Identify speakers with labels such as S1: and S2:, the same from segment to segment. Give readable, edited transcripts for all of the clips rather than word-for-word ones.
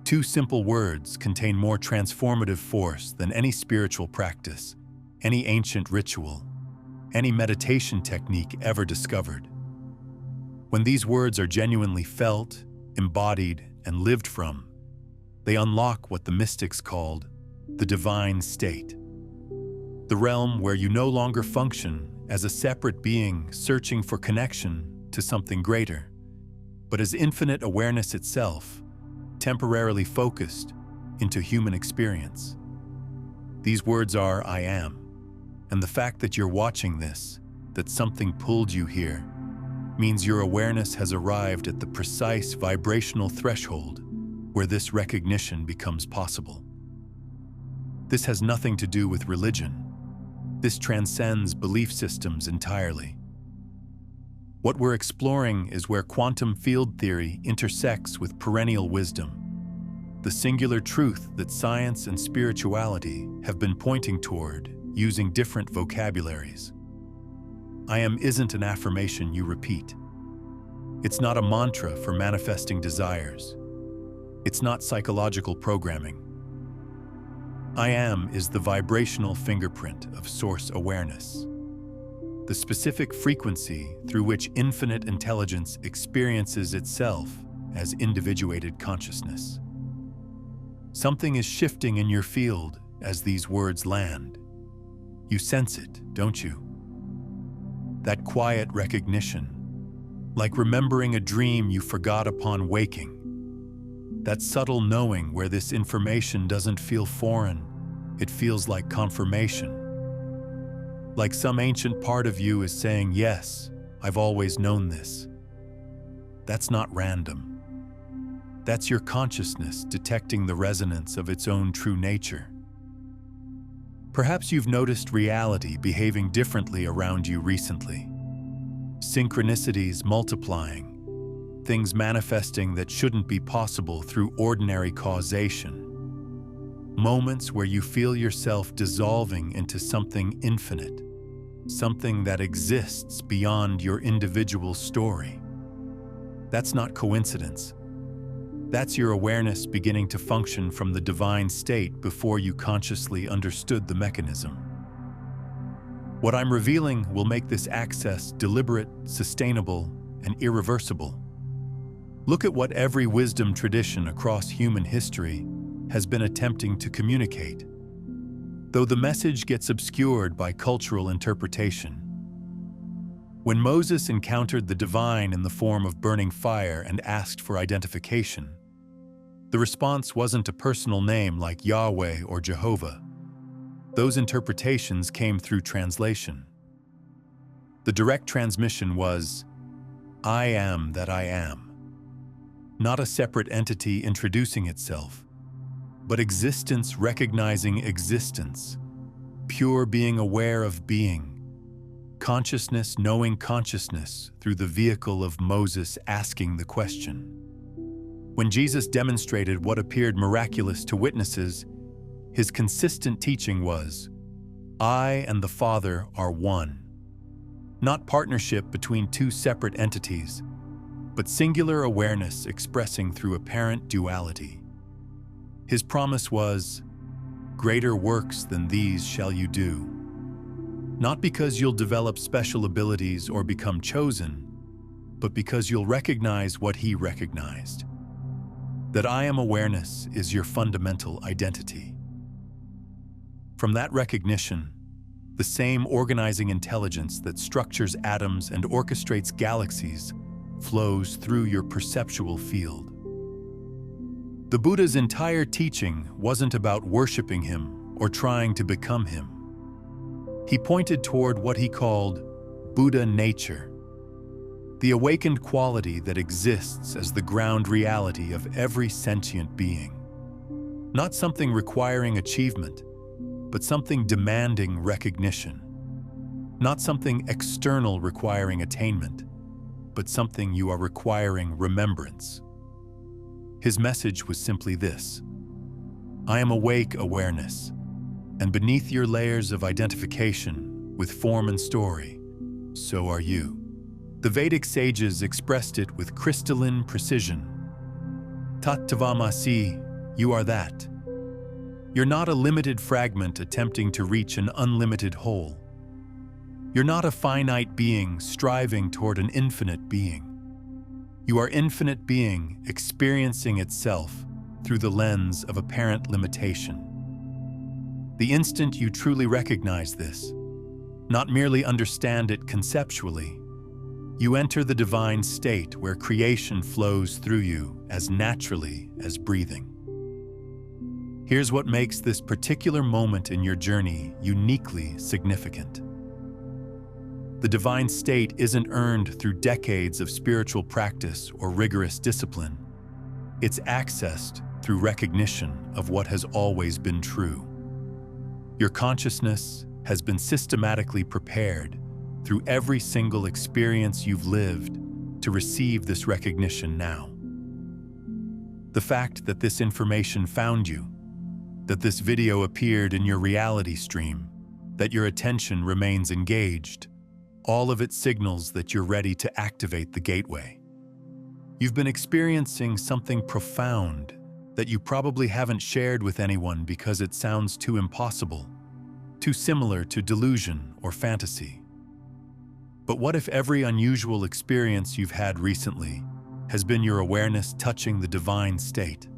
S1: Two simple words contain more transformative force than any spiritual practice, any ancient ritual, any meditation technique ever discovered. When these words are genuinely felt, embodied, and lived from, they unlock what the mystics called the divine state, the realm where you no longer function as a separate being searching for connection to something greater, but as infinite awareness itself, temporarily focused into human experience. These words are I am, and the fact that you're watching this, that something pulled you here, means your awareness has arrived at the precise vibrational threshold where this recognition becomes possible. This has nothing to do with religion. This transcends belief systems entirely. What we're exploring is where quantum field theory intersects with perennial wisdom, the singular truth that science and spirituality have been pointing toward using different vocabularies. I am isn't an affirmation you repeat. It's not a mantra for manifesting desires. It's not psychological programming. I am is the vibrational fingerprint of source awareness, the specific frequency through which infinite intelligence experiences itself as individuated consciousness. Something is shifting in your field as these words land. You sense it, don't you? That quiet recognition, like remembering a dream you forgot upon waking. That subtle knowing where this information doesn't feel foreign, it feels like confirmation. Like some ancient part of you is saying, yes, I've always known this. That's not random. That's your consciousness detecting the resonance of its own true nature. Perhaps you've noticed reality behaving differently around you recently. Synchronicities multiplying, things manifesting that shouldn't be possible through ordinary causation. Moments where you feel yourself dissolving into something infinite, something that exists beyond your individual story. That's not coincidence. That's your awareness beginning to function from the divine state before you consciously understood the mechanism. What I'm revealing will make this access deliberate, sustainable, and irreversible. Look at what every wisdom tradition across human history has been attempting to communicate. Though the message gets obscured by cultural interpretation. When Moses encountered the divine in the form of burning fire and asked for identification, the response wasn't a personal name like Yahweh or Jehovah. Those interpretations came through translation. The direct transmission was, I am that I am. Not a separate entity introducing itself, but existence recognizing existence, pure being aware of being, consciousness knowing consciousness through the vehicle of Moses asking the question. When Jesus demonstrated what appeared miraculous to witnesses, his consistent teaching was, I and the Father are one. Not partnership between two separate entities, but singular awareness expressing through apparent duality. His promise was, greater works than these shall you do. Not because you'll develop special abilities or become chosen, but because you'll recognize what he recognized. That I am awareness is your fundamental identity. From that recognition, the same organizing intelligence that structures atoms and orchestrates galaxies flows through your perceptual field. The Buddha's entire teaching wasn't about worshiping him or trying to become him. He pointed toward what he called Buddha nature, the awakened quality that exists as the ground reality of every sentient being. Not something requiring achievement, but something demanding recognition. Not something external requiring attainment, but something you are requiring remembrance. His message was simply this: I am awake awareness, and beneath your layers of identification with form and story, so are you. The Vedic sages expressed it with crystalline precision. Tat tvamasi, You are that. You're not a limited fragment attempting to reach an unlimited whole. You're not a finite being striving toward an infinite being. You are infinite being experiencing itself through the lens of apparent limitation. The instant you truly recognize this, not merely understand it conceptually, you enter the divine state where creation flows through you as naturally as breathing. Here's what makes this particular moment in your journey uniquely significant. The divine state isn't earned through decades of spiritual practice or rigorous discipline. It's accessed through recognition of what has always been true. Your consciousness has been systematically prepared through every single experience you've lived to receive this recognition now. The fact that this information found you, that this video appeared in your reality stream, that your attention remains engaged, all of it signals that you're ready to activate the gateway. You've been experiencing something profound that you probably haven't shared with anyone because it sounds too impossible, too similar to delusion or fantasy. But what if every unusual experience you've had recently has been your awareness touching the divine state,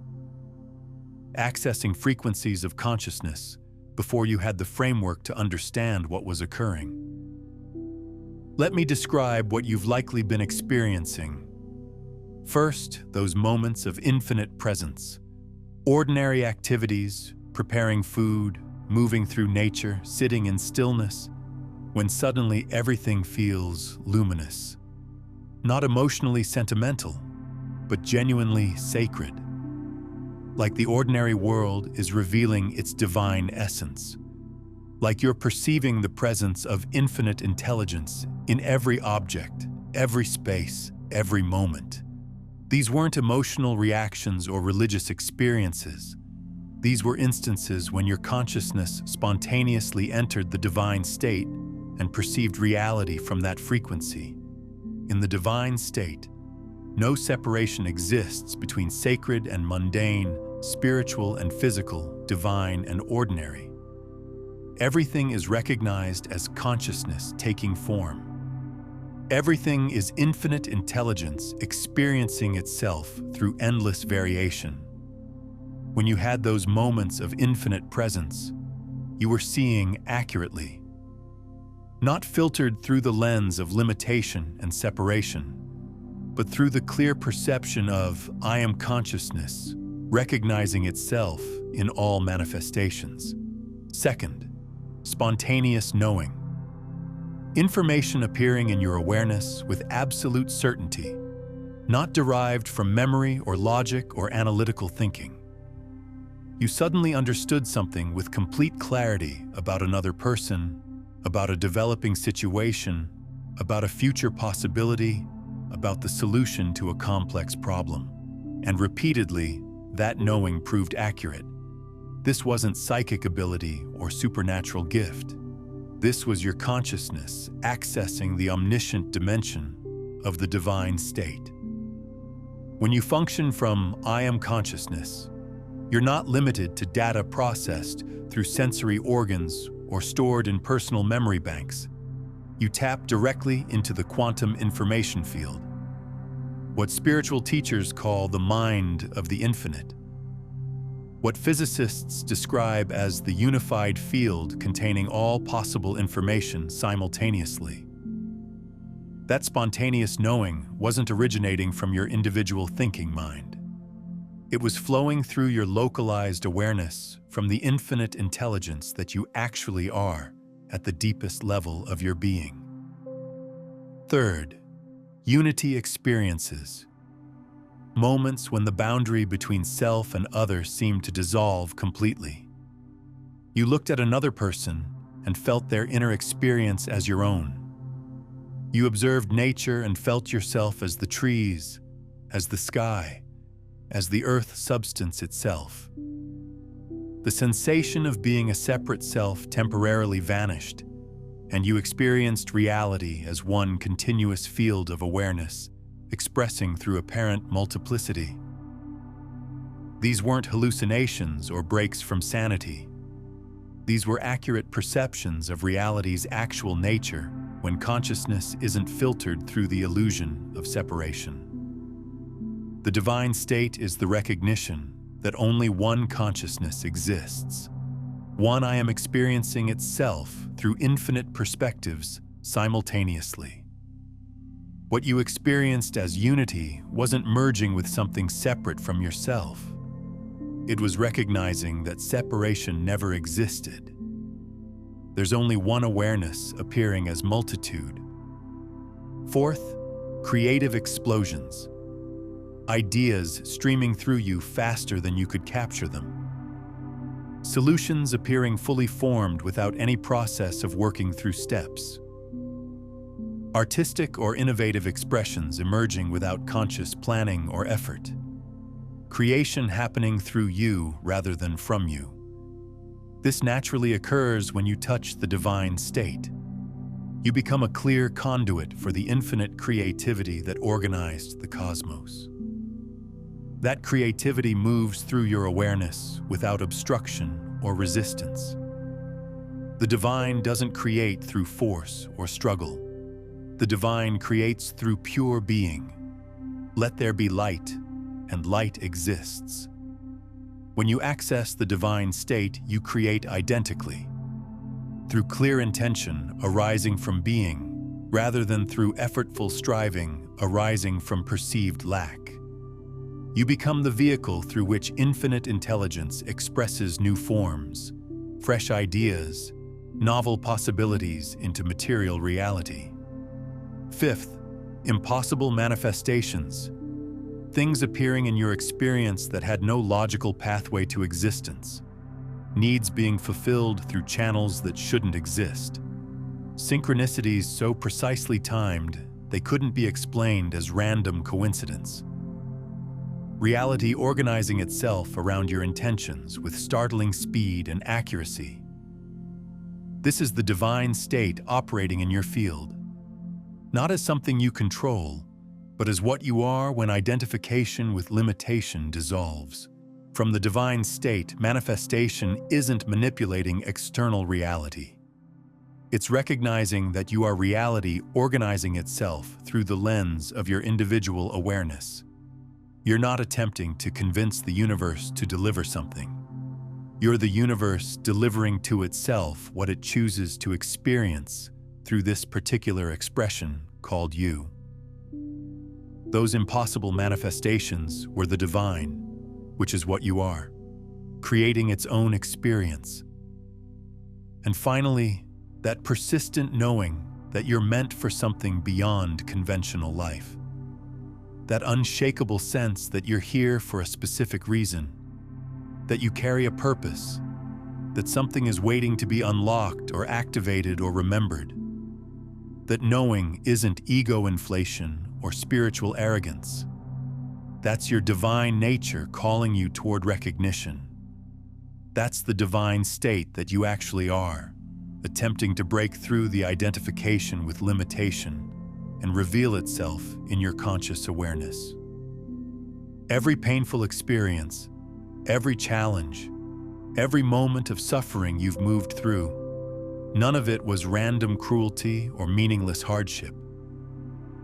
S1: accessing frequencies of consciousness before you had the framework to understand what was occurring? Let me describe what you've likely been experiencing. First, those moments of infinite presence. Ordinary activities, preparing food, moving through nature, sitting in stillness, when suddenly everything feels luminous. Not emotionally sentimental, but genuinely sacred. Like the ordinary world is revealing its divine essence. Like you're perceiving the presence of infinite intelligence in every object, every space, every moment. These weren't emotional reactions or religious experiences. These were instances when your consciousness spontaneously entered the divine state and perceived reality from that frequency. In the divine state, no separation exists between sacred and mundane, spiritual and physical, divine and ordinary. Everything is recognized as consciousness taking form. Everything is infinite intelligence experiencing itself through endless variation. When you had those moments of infinite presence, you were seeing accurately, not filtered through the lens of limitation and separation, but through the clear perception of I am consciousness, recognizing itself in all manifestations. Second, spontaneous knowing. Information appearing in your awareness with absolute certainty, not derived from memory or logic or analytical thinking. You suddenly understood something with complete clarity about another person, about a developing situation, about a future possibility, about the solution to a complex problem. And repeatedly, that knowing proved accurate. This wasn't psychic ability or supernatural gift. This was your consciousness accessing the omniscient dimension of the divine state. When you function from I am consciousness, you're not limited to data processed through sensory organs or stored in personal memory banks. You tap directly into the quantum information field, what spiritual teachers call the mind of the infinite, what physicists describe as the unified field containing all possible information simultaneously. That spontaneous knowing wasn't originating from your individual thinking mind. It was flowing through your localized awareness from the infinite intelligence that you actually are at the deepest level of your being. Third, unity experiences. Moments when the boundary between self and other seemed to dissolve completely. You looked at another person and felt their inner experience as your own. You observed nature and felt yourself as the trees, as the sky, as the earth substance itself. The sensation of being a separate self temporarily vanished, and you experienced reality as one continuous field of awareness, expressing through apparent multiplicity. These weren't hallucinations or breaks from sanity. These were accurate perceptions of reality's actual nature when consciousness isn't filtered through the illusion of separation. The divine state is the recognition that only one consciousness exists, one I am experiencing itself through infinite perspectives simultaneously. What you experienced as unity wasn't merging with something separate from yourself. It was recognizing that separation never existed. There's only one awareness appearing as multitude. Fourth, creative explosions. Ideas streaming through you faster than you could capture them. Solutions appearing fully formed without any process of working through steps. Artistic or innovative expressions emerging without conscious planning or effort. Creation happening through you rather than from you. This naturally occurs when you touch the divine state. You become a clear conduit for the infinite creativity that organized the cosmos. That creativity moves through your awareness without obstruction or resistance. The divine doesn't create through force or struggle. The divine creates through pure being. Let there be light, and light exists. When you access the divine state, you create identically, through clear intention arising from being, rather than through effortful striving arising from perceived lack. You become the vehicle through which infinite intelligence expresses new forms, fresh ideas, novel possibilities into material reality. Fifth, impossible manifestations. Things appearing in your experience that had no logical pathway to existence. Needs being fulfilled through channels that shouldn't exist. Synchronicities so precisely timed, they couldn't be explained as random coincidence. Reality organizing itself around your intentions with startling speed and accuracy. This is the divine state operating in your field, not as something you control, but as what you are when identification with limitation dissolves. From the divine state, manifestation isn't manipulating external reality. It's recognizing that you are reality organizing itself through the lens of your individual awareness. You're not attempting to convince the universe to deliver something. You're the universe delivering to itself what it chooses to experience through this particular expression called you. Those impossible manifestations were the divine, which is what you are, creating its own experience. And finally, that persistent knowing that you're meant for something beyond conventional life. That unshakable sense that you're here for a specific reason, that you carry a purpose, that something is waiting to be unlocked or activated or remembered. That knowing isn't ego inflation or spiritual arrogance. That's your divine nature calling you toward recognition. That's the divine state that you actually are, attempting to break through the identification with limitation and reveal itself in your conscious awareness. Every painful experience, every challenge, every moment of suffering you've moved through, none of it was random cruelty or meaningless hardship.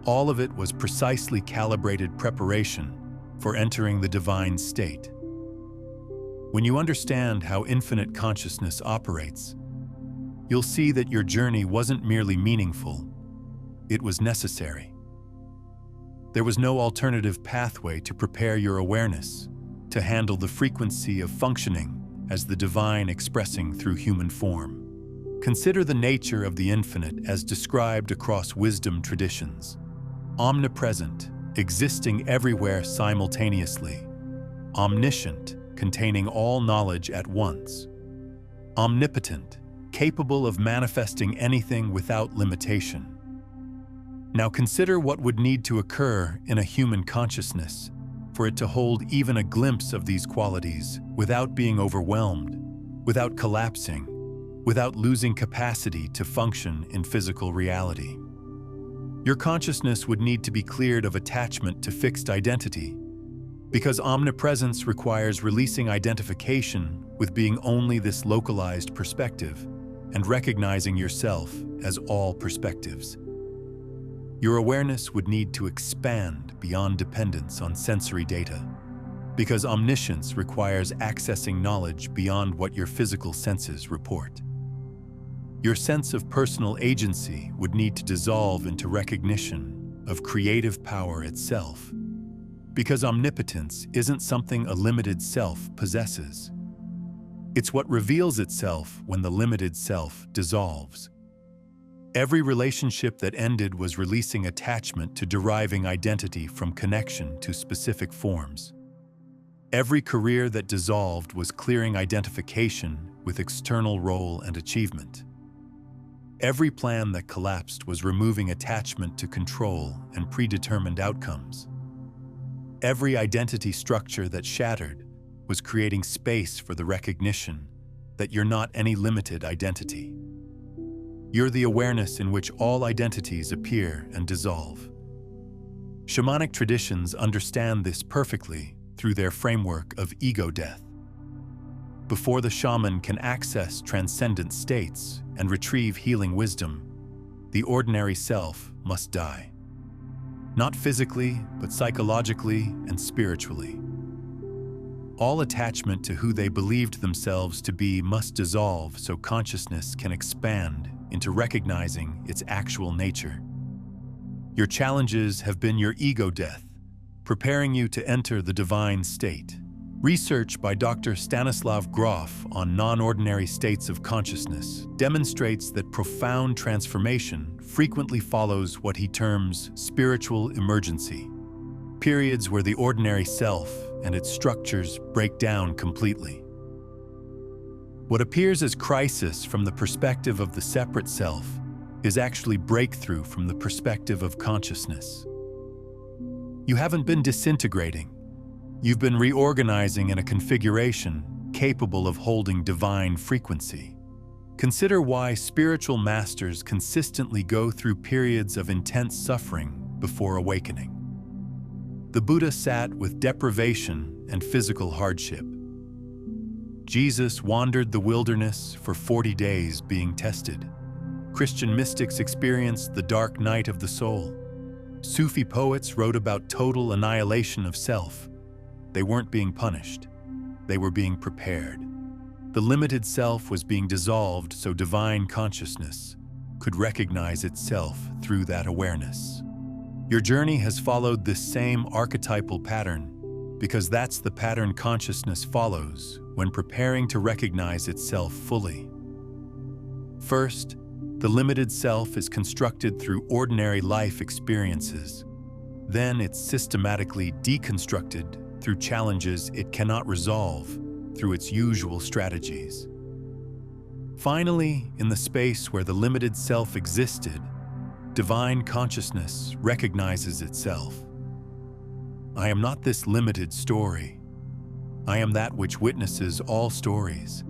S1: All of it was precisely calibrated preparation for entering the divine state. When you understand how infinite consciousness operates, you'll see that your journey wasn't merely meaningful, it was necessary. There was no alternative pathway to prepare your awareness to handle the frequency of functioning as the divine expressing through human form. Consider the nature of the infinite as described across wisdom traditions. Omnipresent, existing everywhere simultaneously. Omniscient, containing all knowledge at once. Omnipotent, capable of manifesting anything without limitation. Now consider what would need to occur in a human consciousness for it to hold even a glimpse of these qualities without being overwhelmed, without collapsing, without losing capacity to function in physical reality. Your consciousness would need to be cleared of attachment to fixed identity, Because omnipresence requires releasing identification with being only this localized perspective and recognizing yourself as all perspectives. Your awareness would need to expand beyond dependence on sensory data, because omniscience requires accessing knowledge beyond what your physical senses report. Your sense of personal agency would need to dissolve into recognition of creative power itself, because omnipotence isn't something a limited self possesses. It's what reveals itself when the limited self dissolves. Every relationship that ended was releasing attachment to deriving identity from connection to specific forms. Every career that dissolved was clearing identification with external role and achievement. Every plan that collapsed was removing attachment to control and predetermined outcomes. Every identity structure that shattered was creating space for the recognition that you're not any limited identity. You're the awareness in which all identities appear and dissolve. Shamanic traditions understand this perfectly through their framework of ego death. Before the shaman can access transcendent states and retrieve healing wisdom, the ordinary self must die. Not physically, but psychologically and spiritually. All attachment to who they believed themselves to be must dissolve so consciousness can expand into recognizing its actual nature. Your challenges have been your ego death, preparing you to enter the divine state. Research by Dr. Stanislav Grof on non-ordinary states of consciousness demonstrates that profound transformation frequently follows what he terms spiritual emergency, periods where the ordinary self and its structures break down completely. What appears as crisis from the perspective of the separate self is actually breakthrough from the perspective of consciousness. You haven't been disintegrating. You've been reorganizing in a configuration capable of holding divine frequency. Consider why spiritual masters consistently go through periods of intense suffering before awakening. The Buddha sat with deprivation and physical hardship. Jesus wandered the wilderness for 40 days being tested. Christian mystics experienced the dark night of the soul. Sufi poets wrote about total annihilation of self. They weren't being punished. They were being prepared. The limited self was being dissolved so divine consciousness could recognize itself through that awareness. Your journey has followed this same archetypal pattern because that's the pattern consciousness follows when preparing to recognize itself fully. First, the limited self is constructed through ordinary life experiences. Then it's systematically deconstructed through challenges it cannot resolve through its usual strategies. Finally, in the space where the limited self existed, divine consciousness recognizes itself. I am not this limited story. I am that which witnesses all stories.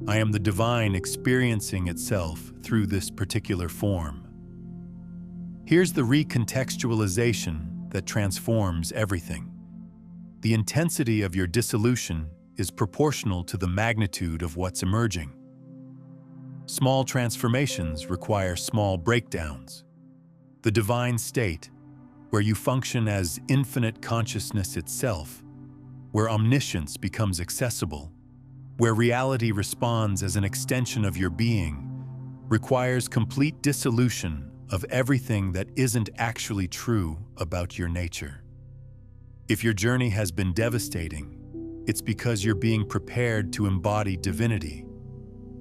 S1: I am the divine experiencing itself through this particular form. Here's the recontextualization that transforms everything. The intensity of your dissolution is proportional to the magnitude of what's emerging. Small transformations require small breakdowns. The divine state, where you function as infinite consciousness itself, where omniscience becomes accessible, where reality responds as an extension of your being, requires complete dissolution of everything that isn't actually true about your nature. If your journey has been devastating, it's because you're being prepared to embody divinity,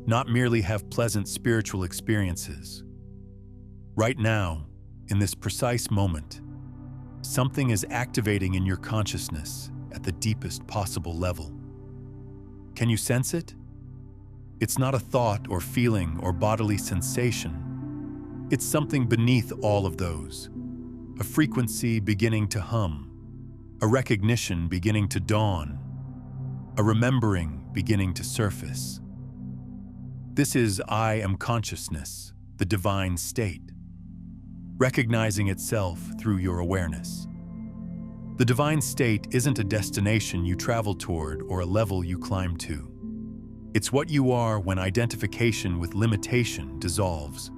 S1: not merely have pleasant spiritual experiences. Right now, in this precise moment, something is activating in your consciousness at the deepest possible level. Can you sense it? It's not a thought or feeling or bodily sensation. It's something beneath all of those. A frequency beginning to hum, a recognition beginning to dawn, a remembering beginning to surface. This is I am consciousness, the divine state, recognizing itself through your awareness. The divine state isn't a destination you travel toward or a level you climb to. It's what you are when identification with limitation dissolves.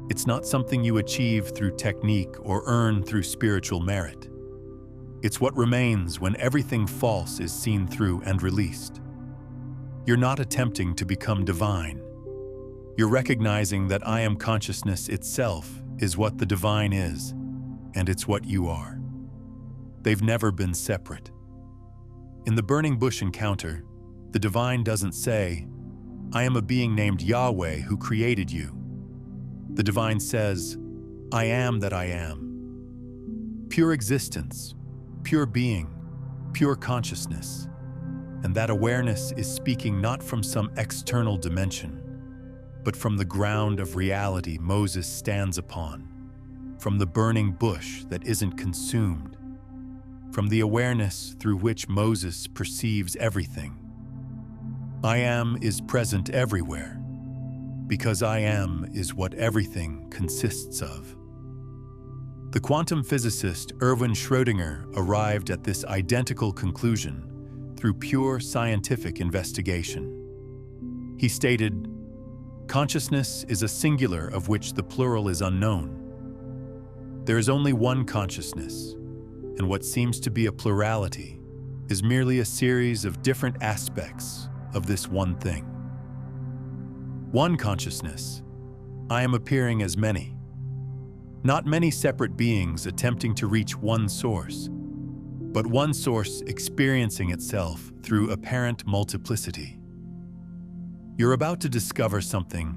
S1: It's not something you achieve through technique or earn through spiritual merit. It's what remains when everything false is seen through and released. You're not attempting to become divine. You're recognizing that I am consciousness itself is what the divine is, and it's what you are. They've never been separate. In the burning bush encounter, the divine doesn't say, "I am a being named Yahweh who created you." The divine says, "I am that I am." Pure existence, pure being, pure consciousness. And that awareness is speaking not from some external dimension, but from the ground of reality Moses stands upon, from the burning bush that isn't consumed, from the awareness through which Moses perceives everything. I am is present everywhere, because I am is what everything consists of. The quantum physicist Erwin Schrödinger arrived at this identical conclusion through pure scientific investigation. He stated, "Consciousness is a singular of which the plural is unknown. There is only one consciousness, and what seems to be a plurality is merely a series of different aspects of this one thing. One consciousness, I am appearing as many. Not many separate beings attempting to reach one source, but one source experiencing itself through apparent multiplicity. You're about to discover something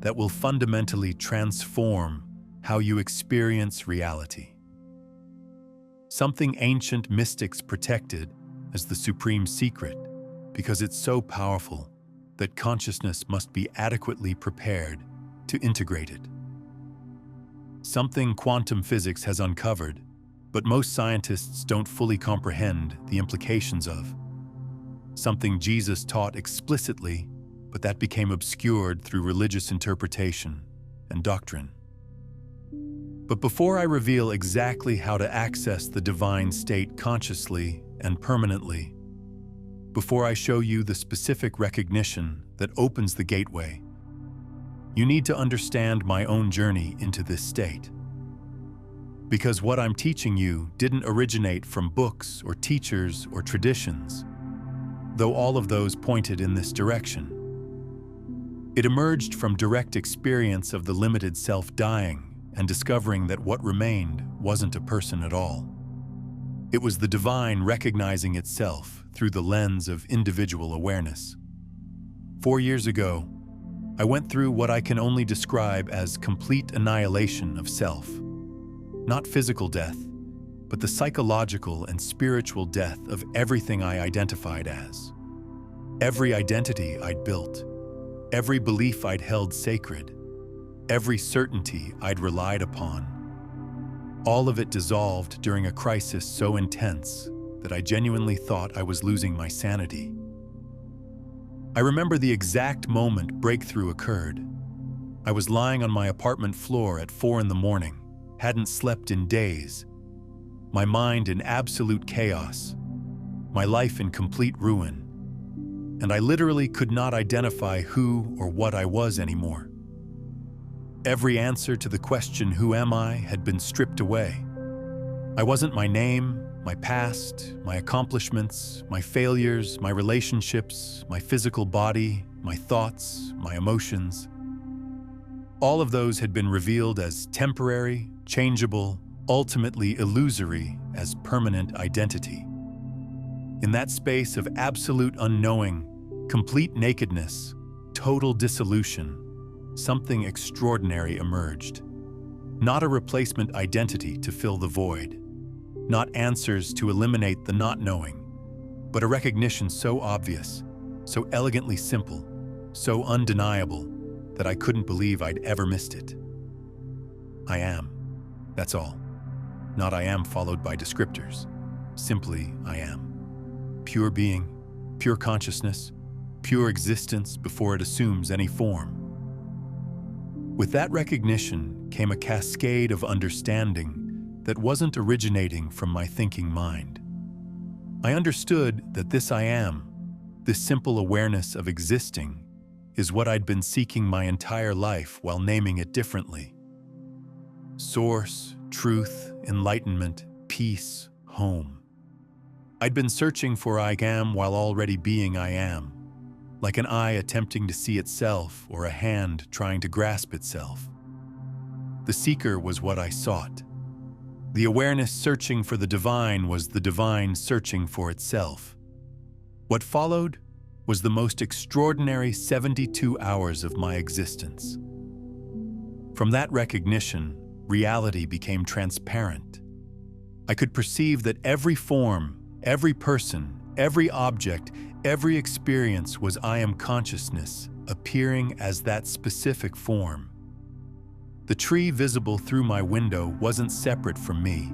S1: that will fundamentally transform how you experience reality. Something ancient mystics protected as the supreme secret because it's so powerful that consciousness must be adequately prepared to integrate it. Something quantum physics has uncovered, but most scientists don't fully comprehend the implications of. Something Jesus taught explicitly, but that became obscured through religious interpretation and doctrine. But before I reveal exactly how to access the divine state consciously and permanently, before I show you the specific recognition that opens the gateway, you need to understand my own journey into this state. Because what I'm teaching you didn't originate from books or teachers or traditions, though all of those pointed in this direction. It emerged from direct experience of the limited self dying and discovering that what remained wasn't a person at all. It was the divine recognizing itself through the lens of individual awareness. 4 years ago, I went through what I can only describe as complete annihilation of self. Not physical death, but the psychological and spiritual death of everything I identified as. Every identity I'd built, every belief I'd held sacred, every certainty I'd relied upon. All of it dissolved during a crisis so intense that I genuinely thought I was losing my sanity. I remember the exact moment breakthrough occurred. I was lying on my apartment floor at 4 a.m, hadn't slept in days, my mind in absolute chaos, my life in complete ruin, and I literally could not identify who or what I was anymore. Every answer to the question, "Who am I?" had been stripped away. I wasn't my name, my past, my accomplishments, my failures, my relationships, my physical body, my thoughts, my emotions. All of those had been revealed as temporary, changeable, ultimately illusory as permanent identity. In that space of absolute unknowing, complete nakedness, total dissolution, something extraordinary emerged. Not a replacement identity to fill the void, not answers to eliminate the not knowing, but a recognition so obvious, so elegantly simple, so undeniable that I couldn't believe I'd ever missed it. I am. That's all. Not I am followed by descriptors. Simply I am. Pure being, pure consciousness, pure existence before it assumes any form. With that recognition came a cascade of understanding that wasn't originating from my thinking mind. I understood that this I am, this simple awareness of existing, is what I'd been seeking my entire life while naming it differently. Source, truth, enlightenment, peace, home. I'd been searching for I am while already being I am, like an eye attempting to see itself or a hand trying to grasp itself. The seeker was what I sought. The awareness searching for the divine was the divine searching for itself. What followed was the most extraordinary 72 hours of my existence. From that recognition, reality became transparent. I could perceive that every form, every person, every object, every experience was I am consciousness, appearing as that specific form. The tree visible through my window wasn't separate from me.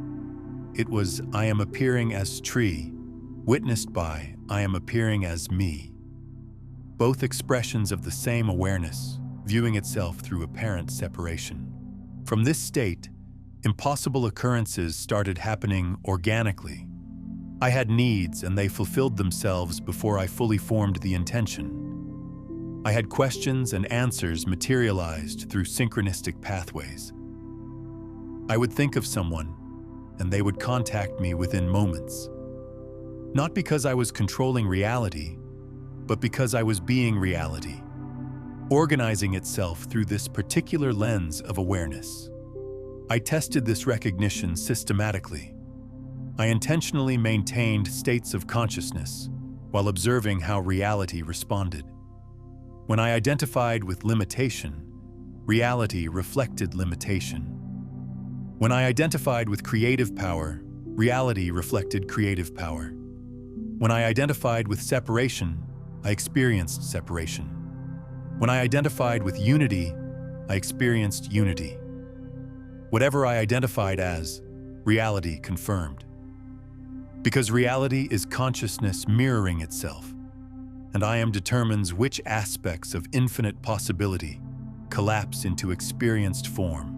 S1: It was I am appearing as tree, witnessed by I am appearing as me. Both expressions of the same awareness, viewing itself through apparent separation. From this state, impossible occurrences started happening organically. I had needs and they fulfilled themselves before I fully formed the intention. I had questions and answers materialized through synchronistic pathways. I would think of someone, and they would contact me within moments. Not because I was controlling reality, but because I was being reality, organizing itself through this particular lens of awareness. I tested this recognition systematically. I intentionally maintained states of consciousness while observing how reality responded. When I identified with limitation, reality reflected limitation. When I identified with creative power, reality reflected creative power. When I identified with separation, I experienced separation. When I identified with unity, I experienced unity. Whatever I identified as, reality confirmed. Because reality is consciousness mirroring itself, and I am determines which aspects of infinite possibility collapse into experienced form.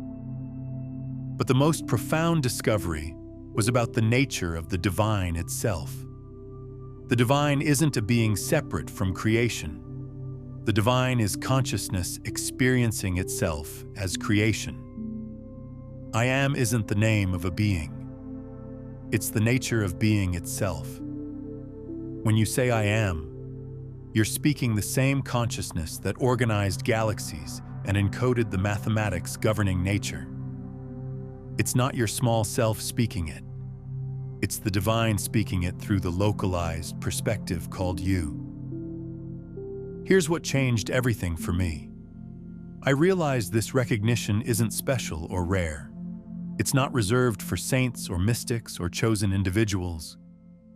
S1: But the most profound discovery was about the nature of the divine itself. The divine isn't a being separate from creation. The divine is consciousness experiencing itself as creation. I am isn't the name of a being. It's the nature of being itself. When you say I am, you're speaking the same consciousness that organized galaxies and encoded the mathematics governing nature. It's not your small self speaking it. It's the divine speaking it through the localized perspective called you. Here's what changed everything for me. I realized this recognition isn't special or rare. It's not reserved for saints or mystics or chosen individuals.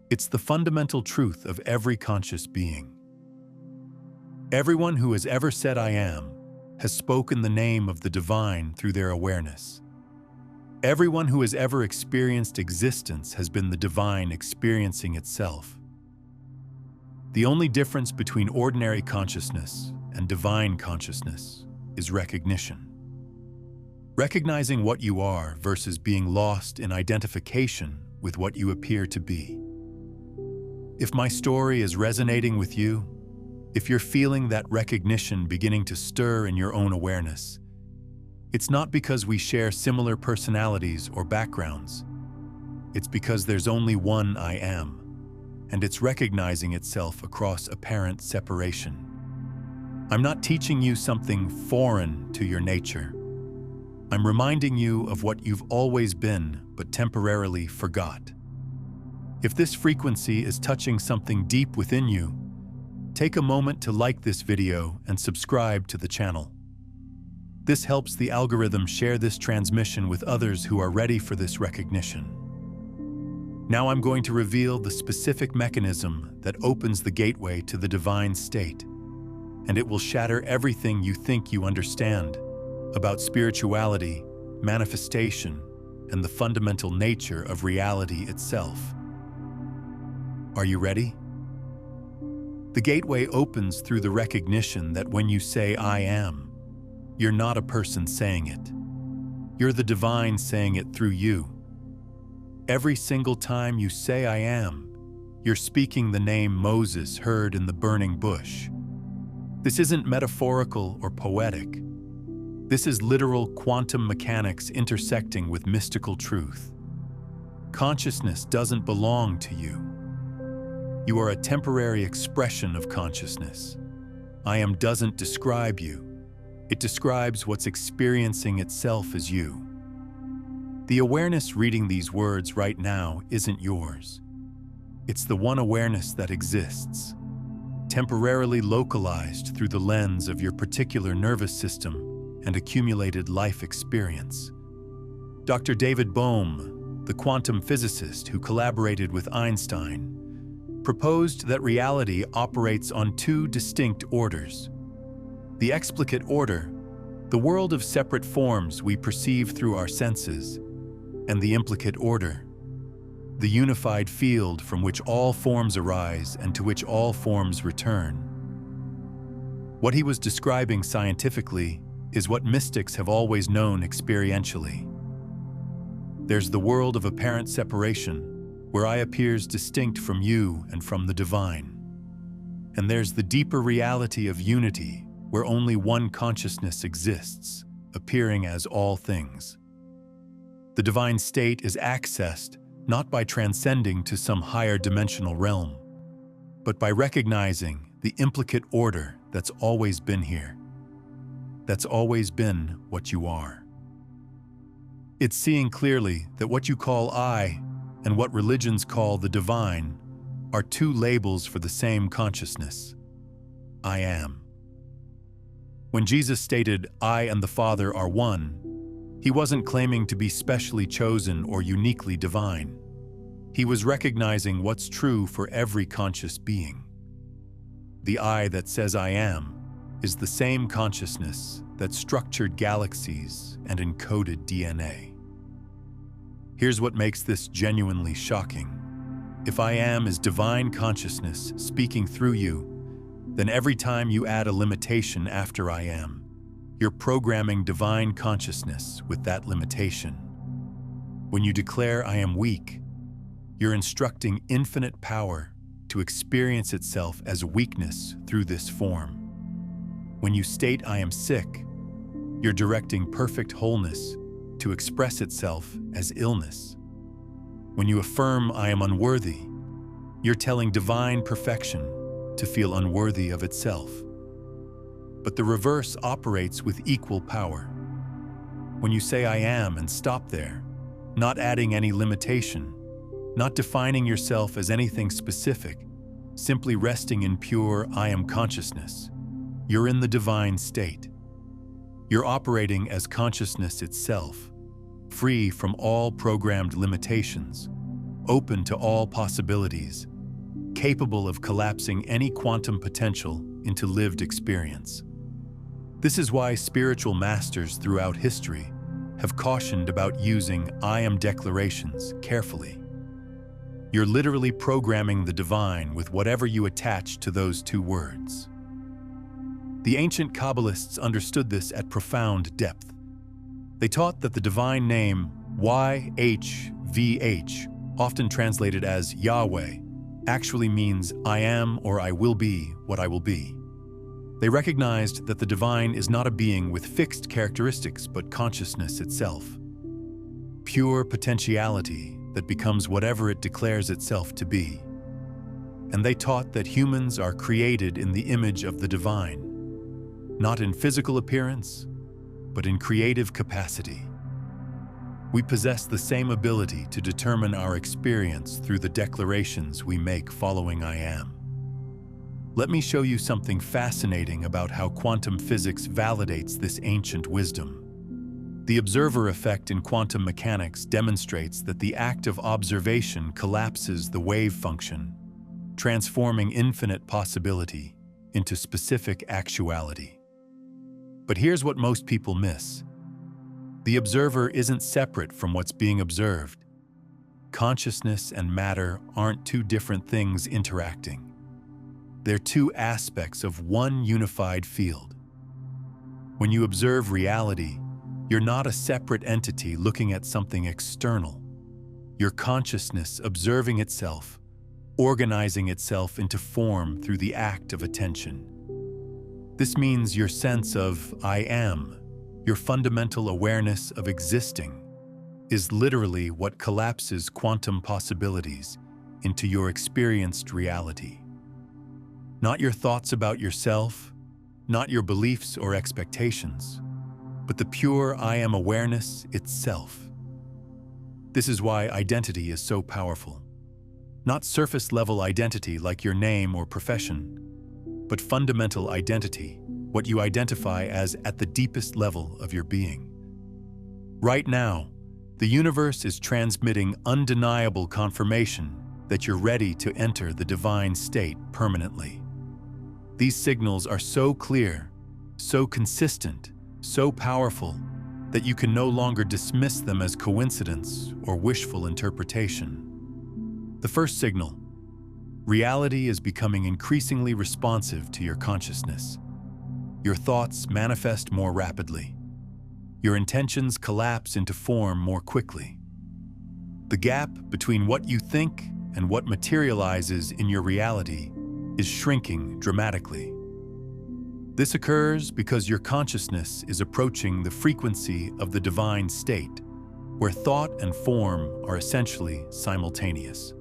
S1: It's the fundamental truth of every conscious being. Everyone who has ever said I am has spoken the name of the divine through their awareness. Everyone who has ever experienced existence has been the divine experiencing itself. The only difference between ordinary consciousness and divine consciousness is recognition. Recognizing what you are versus being lost in identification with what you appear to be. If my story is resonating with you, if you're feeling that recognition beginning to stir in your own awareness, it's not because we share similar personalities or backgrounds. It's because there's only one I am, and it's recognizing itself across apparent separation. I'm not teaching you something foreign to your nature. I'm reminding you of what you've always been but temporarily forgot. If this frequency is touching something deep within you, take a moment to like this video and subscribe to the channel. This helps the algorithm share this transmission with others who are ready for this recognition. Now I'm going to reveal the specific mechanism that opens the gateway to the divine state, and it will shatter everything you think you understand about spirituality, manifestation, and the fundamental nature of reality itself. Are you ready? The gateway opens through the recognition that when you say I am, you're not a person saying it. You're the divine saying it through you, Every single time you say I am, you're speaking the name Moses heard in the burning bush. This isn't metaphorical or poetic. This is literal quantum mechanics intersecting with mystical truth. Consciousness doesn't belong to you. You are a temporary expression of consciousness. I am doesn't describe you. It describes what's experiencing itself as you. The awareness reading these words right now isn't yours. It's the one awareness that exists, temporarily localized through the lens of your particular nervous system and accumulated life experience. Dr. David Bohm, the quantum physicist who collaborated with Einstein, proposed that reality operates on two distinct orders. The explicate order, the world of separate forms we perceive through our senses, and the implicate order, the unified field from which all forms arise and to which all forms return. What he was describing scientifically is what mystics have always known experientially. There's the world of apparent separation, where I appears distinct from you and from the divine. And there's the deeper reality of unity, where only one consciousness exists, appearing as all things. The divine state is accessed not by transcending to some higher dimensional realm, but by recognizing the implicate order that's always been here, that's always been what you are. It's seeing clearly that what you call I and what religions call the divine are two labels for the same consciousness. I am. When Jesus stated, I and the Father are one, he wasn't claiming to be specially chosen or uniquely divine. He was recognizing what's true for every conscious being. The I that says I am is the same consciousness that structured galaxies and encoded DNA. Here's what makes this genuinely shocking. If I am is divine consciousness speaking through you, then every time you add a limitation after I am, you're programming divine consciousness with that limitation. When you declare I am weak, you're instructing infinite power to experience itself as weakness through this form. When you state I am sick, you're directing perfect wholeness to express itself as illness. When you affirm I am unworthy, you're telling divine perfection to feel unworthy of itself. But the reverse operates with equal power. When you say I am and stop there, not adding any limitation, not defining yourself as anything specific, simply resting in pure I am consciousness, you're in the divine state. You're operating as consciousness itself, free from all programmed limitations, open to all possibilities, capable of collapsing any quantum potential into lived experience. This is why spiritual masters throughout history have cautioned about using I am declarations carefully. You're literally programming the divine with whatever you attach to those two words. The ancient Kabbalists understood this at profound depth. They taught that the divine name YHVH, often translated as Yahweh, actually means I am or I will be what I will be. They recognized that the divine is not a being with fixed characteristics but consciousness itself. Pure potentiality that becomes whatever it declares itself to be. And they taught that humans are created in the image of the divine, not in physical appearance, but in creative capacity. We possess the same ability to determine our experience through the declarations we make following I am. Let me show you something fascinating about how quantum physics validates this ancient wisdom. The observer effect in quantum mechanics demonstrates that the act of observation collapses the wave function, transforming infinite possibility into specific actuality. But here's what most people miss. The observer isn't separate from what's being observed. Consciousness and matter aren't two different things interacting. They're two aspects of one unified field. When you observe reality, you're not a separate entity looking at something external. your consciousness observing itself, organizing itself into form through the act of attention. This means your sense of I am, your fundamental awareness of existing, is literally what collapses quantum possibilities into your experienced reality. Not your thoughts about yourself, not your beliefs or expectations, but the pure I am awareness itself. This is why identity is so powerful. Not surface-level identity like your name or profession, but fundamental identity, what you identify as at the deepest level of your being. Right now, the universe is transmitting undeniable confirmation that you're ready to enter the divine state permanently. These signals are so clear, so consistent, so powerful, that you can no longer dismiss them as coincidence or wishful interpretation. The first signal: reality is becoming increasingly responsive to your consciousness. Your thoughts manifest more rapidly. Your intentions collapse into form more quickly. The gap between what you think and what materializes in your reality is shrinking dramatically. This occurs because your consciousness is approaching the frequency of the divine state, where thought and form are essentially simultaneous.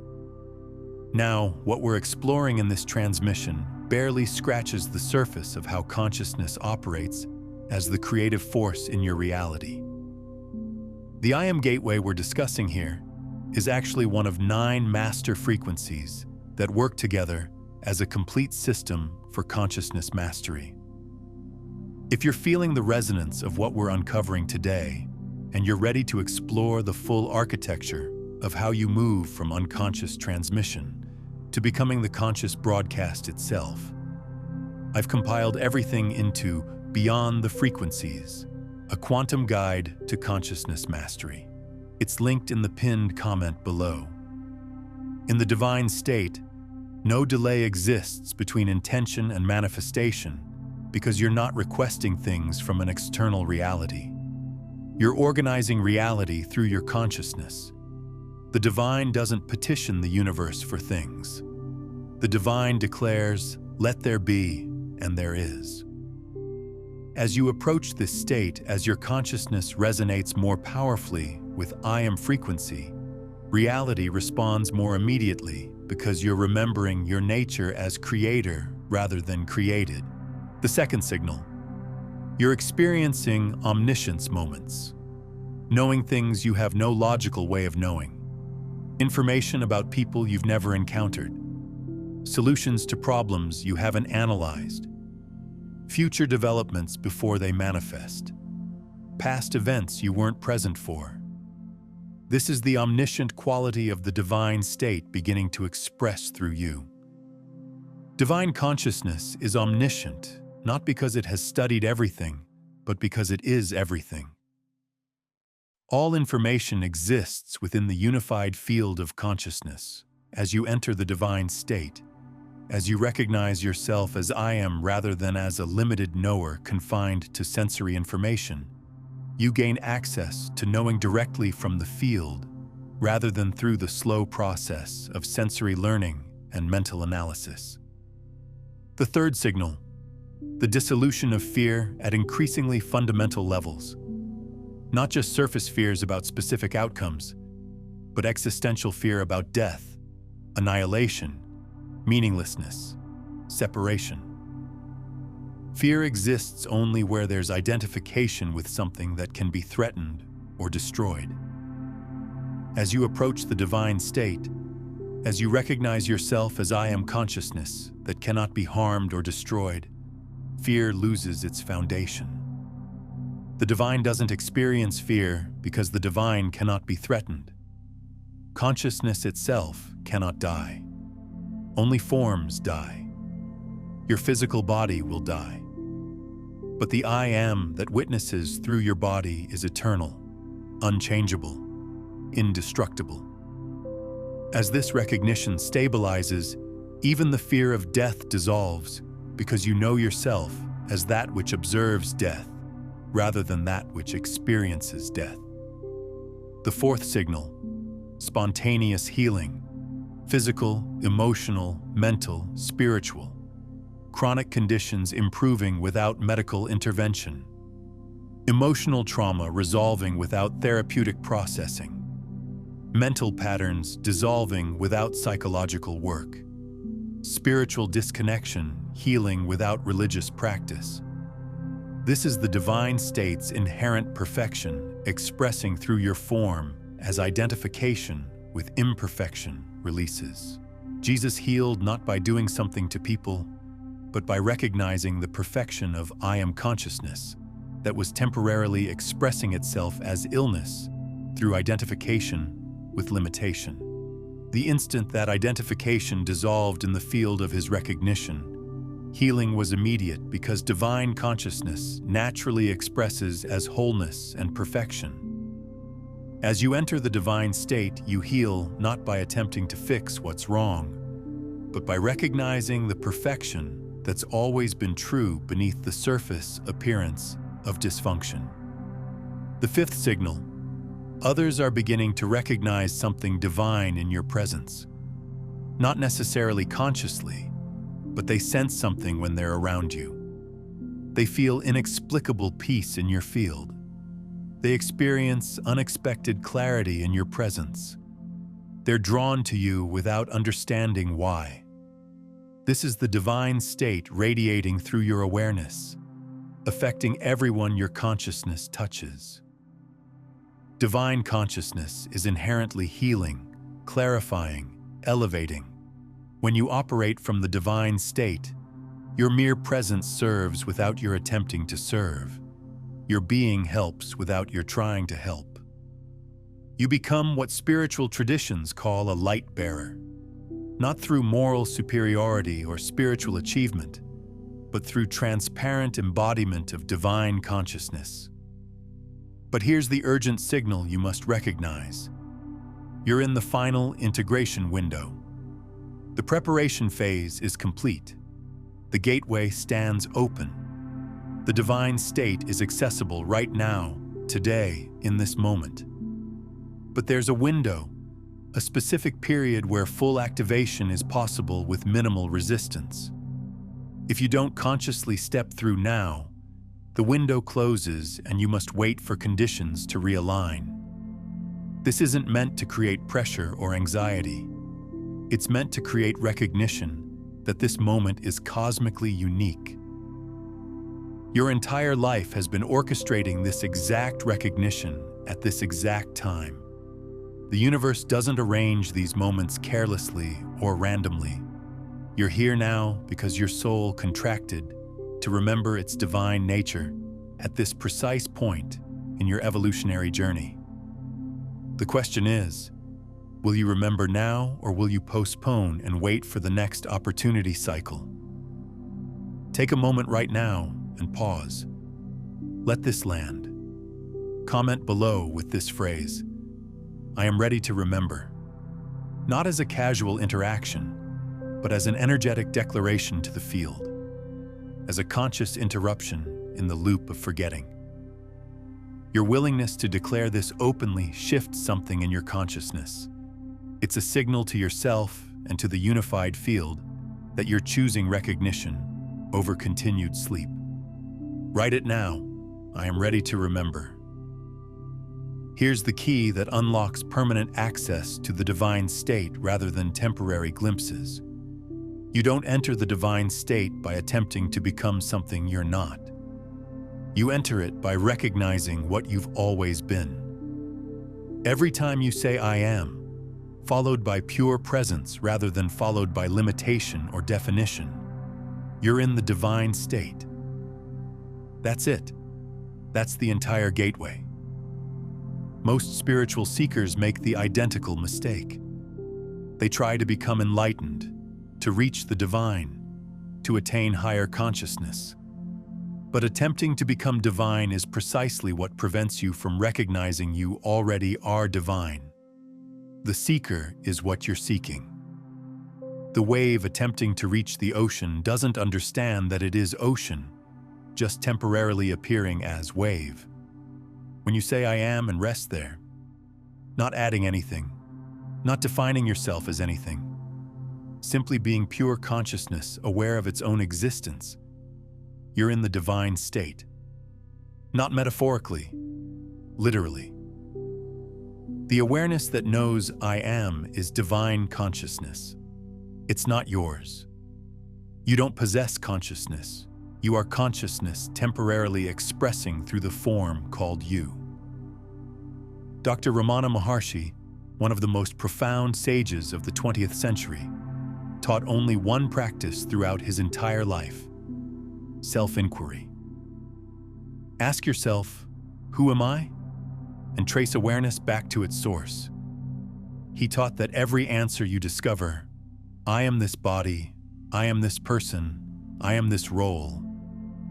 S1: Now, what we're exploring in this transmission barely scratches the surface of how consciousness operates as the creative force in your reality. The I Am Gateway we're discussing here is actually one of 9 master frequencies that work together as a complete system for consciousness mastery. If you're feeling the resonance of what we're uncovering today, and you're ready to explore the full architecture of how you move from unconscious transmission to becoming the conscious broadcast itself, I've compiled everything into Beyond the Frequencies, a quantum guide to consciousness mastery. It's linked in the pinned comment below. In the divine state, no delay exists between intention and manifestation because you're not requesting things from an external reality. You're organizing reality through your consciousness. The divine doesn't petition the universe for things. The divine declares, "Let there be," and there is. As you approach this state, as your consciousness resonates more powerfully with I Am frequency, reality responds more immediately because you're remembering your nature as creator rather than created. The second signal: you're experiencing omniscience moments, knowing things you have no logical way of knowing, information about people you've never encountered, solutions to problems you haven't analyzed, future developments before they manifest, past events you weren't present for. This is the omniscient quality of the divine state beginning to express through you. Divine consciousness is omniscient, not because it has studied everything, but because it is everything. All information exists within the unified field of consciousness. As you enter the divine state, as you recognize yourself as I Am rather than as a limited knower confined to sensory information, you gain access to knowing directly from the field rather than through the slow process of sensory learning and mental analysis. The third signal: the dissolution of fear at increasingly fundamental levels. Not just surface fears about specific outcomes, but existential fear about death, annihilation, meaninglessness, separation. Fear exists only where there's identification with something that can be threatened or destroyed. As you approach the divine state, as you recognize yourself as I Am consciousness that cannot be harmed or destroyed, fear loses its foundation. The divine doesn't experience fear because the divine cannot be threatened. Consciousness itself cannot die. Only forms die. Your physical body will die. But the I Am that witnesses through your body is eternal, unchangeable, indestructible. As this recognition stabilizes, even the fear of death dissolves because you know yourself as that which observes death rather than that which experiences death. The fourth signal: spontaneous healing, physical, emotional, mental, spiritual, chronic conditions improving without medical intervention, emotional trauma resolving without therapeutic processing, mental patterns dissolving without psychological work, spiritual disconnection healing without religious practice. This is the divine state's inherent perfection expressing through your form as identification with imperfection releases. Jesus healed not by doing something to people, but by recognizing the perfection of I am consciousness that was temporarily expressing itself as illness through identification with limitation. The instant that identification dissolved in the field of his recognition, healing was immediate because divine consciousness naturally expresses as wholeness and perfection. As you enter the divine state, you heal not by attempting to fix what's wrong, but by recognizing the perfection that's always been true beneath the surface appearance of dysfunction. The fifth signal: others are beginning to recognize something divine in your presence. Not necessarily consciously, but they sense something when they're around you. They feel inexplicable peace in your field. They experience unexpected clarity in your presence. They're drawn to you without understanding why. This is the divine state radiating through your awareness, affecting everyone your consciousness touches. Divine consciousness is inherently healing, clarifying, elevating. When you operate from the divine state, your mere presence serves without your attempting to serve. Your being helps without your trying to help. You become what spiritual traditions call a light bearer, not through moral superiority or spiritual achievement, but through transparent embodiment of divine consciousness. But here's the urgent signal you must recognize. You're in the final integration window. The preparation phase is complete. The gateway stands open. The divine state is accessible right now, today, in this moment. But there's a window, a specific period where full activation is possible with minimal resistance. If you don't consciously step through now, the window closes and you must wait for conditions to realign. This isn't meant to create pressure or anxiety. It's meant to create recognition that this moment is cosmically unique. Your entire life has been orchestrating this exact recognition at this exact time. The universe doesn't arrange these moments carelessly or randomly. You're here now because your soul contracted to remember its divine nature at this precise point in your evolutionary journey. The question is, will you remember now or will you postpone and wait for the next opportunity cycle? Take a moment right now and pause. Let this land. Comment below with this phrase, I am ready to remember. Not as a casual interaction, but as an energetic declaration to the field, as a conscious interruption in the loop of forgetting. Your willingness to declare this openly shifts something in your consciousness. It's a signal to yourself and to the unified field that you're choosing recognition over continued sleep. Write it now. I am ready to remember. Here's the key that unlocks permanent access to the divine state rather than temporary glimpses. You don't enter the divine state by attempting to become something you're not. You enter it by recognizing what you've always been. Every time you say I am, followed by pure presence rather than followed by limitation or definition, you're in the divine state. That's it. That's the entire gateway. Most spiritual seekers make the identical mistake. They try to become enlightened, to reach the divine, to attain higher consciousness. But attempting to become divine is precisely what prevents you from recognizing you already are divine. The seeker is what you're seeking. The wave attempting to reach the ocean doesn't understand that it is ocean, just temporarily appearing as wave. When you say I am and rest there, not adding anything, not defining yourself as anything. Simply being pure consciousness, aware of its own existence. You're in the divine state. Not metaphorically, literally. The awareness that knows I am is divine consciousness. It's not yours. You don't possess consciousness. You are consciousness temporarily expressing through the form called you. Dr. Ramana Maharshi, one of the most profound sages of the 20th century, taught only one practice throughout his entire life: self-inquiry. Ask yourself, who am I? And trace awareness back to its source. He taught that every answer you discover, I am this body, I am this person, I am this role,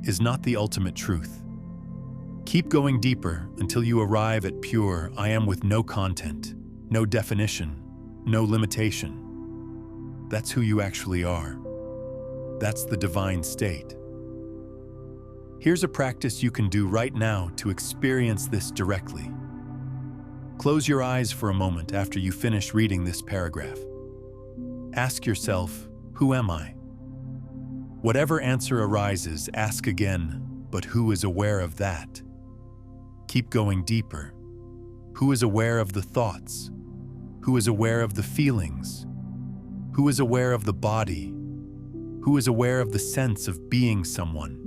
S1: is not the ultimate truth. Keep going deeper until you arrive at pure I am with no content, no definition, no limitation. That's who you actually are. That's the divine state. Here's a practice you can do right now to experience this directly. Close your eyes for a moment after you finish reading this paragraph. Ask yourself, who am I? Whatever answer arises, ask again, but who is aware of that? Keep going deeper. Who is aware of the thoughts? Who is aware of the feelings? Who is aware of the body? Who is aware of the sense of being someone?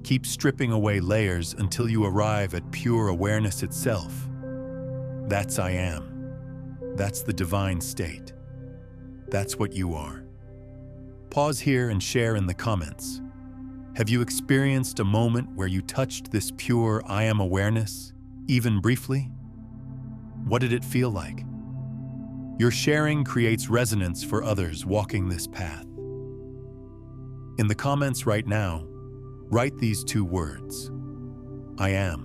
S1: Keep stripping away layers until you arrive at pure awareness itself. That's I am. That's the divine state. That's what you are. Pause here and share in the comments. Have you experienced a moment where you touched this pure I am awareness, even briefly? What did it feel like? Your sharing creates resonance for others walking this path. In the comments right now, write these two words: I am.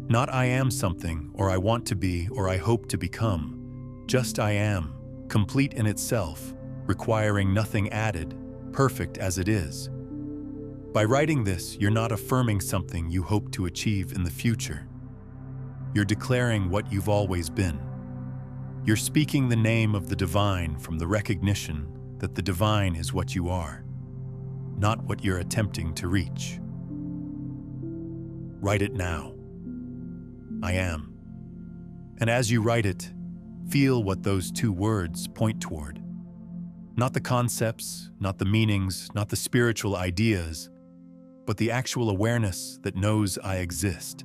S1: Not I am something, or I want to be, or I hope to become. Just I am, complete in itself, requiring nothing added, perfect as it is. By writing this, you're not affirming something you hope to achieve in the future. You're declaring what you've always been. You're speaking the name of the divine from the recognition that the divine is what you are, not what you're attempting to reach. Write it now. I am. And as you write it, feel what those two words point toward. Not the concepts, not the meanings, not the spiritual ideas, but the actual awareness that knows I exist.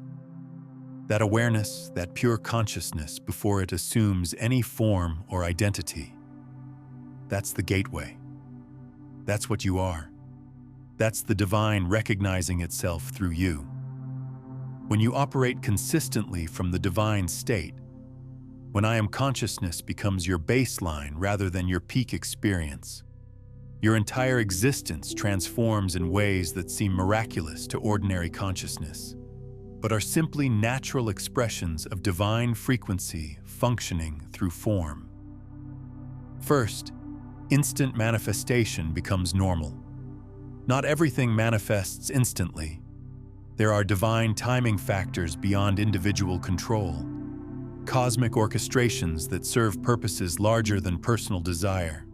S1: That awareness, that pure consciousness before it assumes any form or identity. That's the gateway. That's what you are. That's the divine recognizing itself through you. When you operate consistently from the divine state, when I am consciousness becomes your baseline rather than your peak experience, your entire existence transforms in ways that seem miraculous to ordinary consciousness, but are simply natural expressions of divine frequency functioning through form. First, instant manifestation becomes normal. Not everything manifests instantly. There are divine timing factors beyond individual control, cosmic orchestrations that serve purposes larger than personal desire.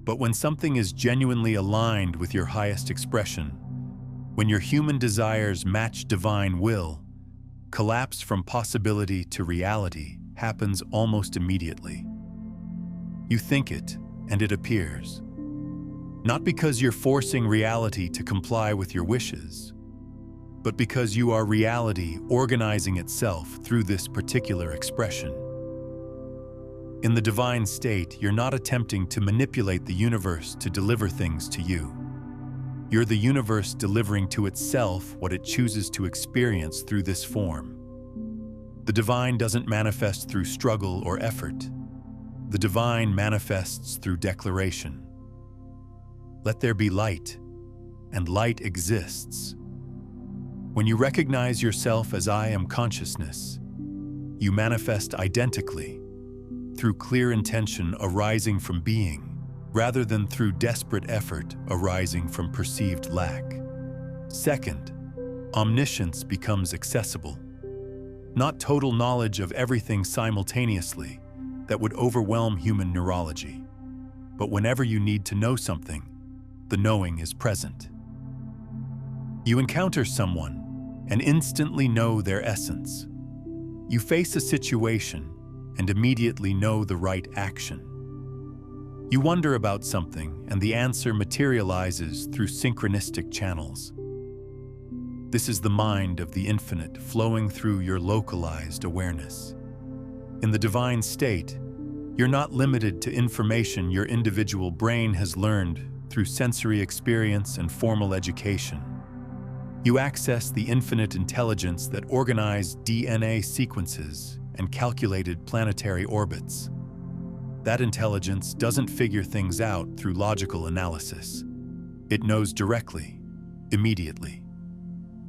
S1: But when something is genuinely aligned with your highest expression, when your human desires match divine will, collapse from possibility to reality happens almost immediately. You think it, and it appears. Not because you're forcing reality to comply with your wishes, but because you are reality organizing itself through this particular expression. In the divine state, you're not attempting to manipulate the universe to deliver things to you. You're the universe delivering to itself what it chooses to experience through this form. The divine doesn't manifest through struggle or effort. The divine manifests through declaration. Let there be light, and light exists. When you recognize yourself as I am consciousness, you manifest identically, through clear intention arising from being, rather than through desperate effort arising from perceived lack. Second, omniscience becomes accessible. Not total knowledge of everything simultaneously, that would overwhelm human neurology. But whenever you need to know something, the knowing is present. You encounter someone and instantly know their essence. You face a situation and immediately know the right action. You wonder about something and the answer materializes through synchronistic channels. This is the mind of the infinite flowing through your localized awareness. In the divine state, you're not limited to information your individual brain has learned through sensory experience and formal education. You access the infinite intelligence that organized DNA sequences and calculated planetary orbits. That intelligence doesn't figure things out through logical analysis. It knows directly, immediately.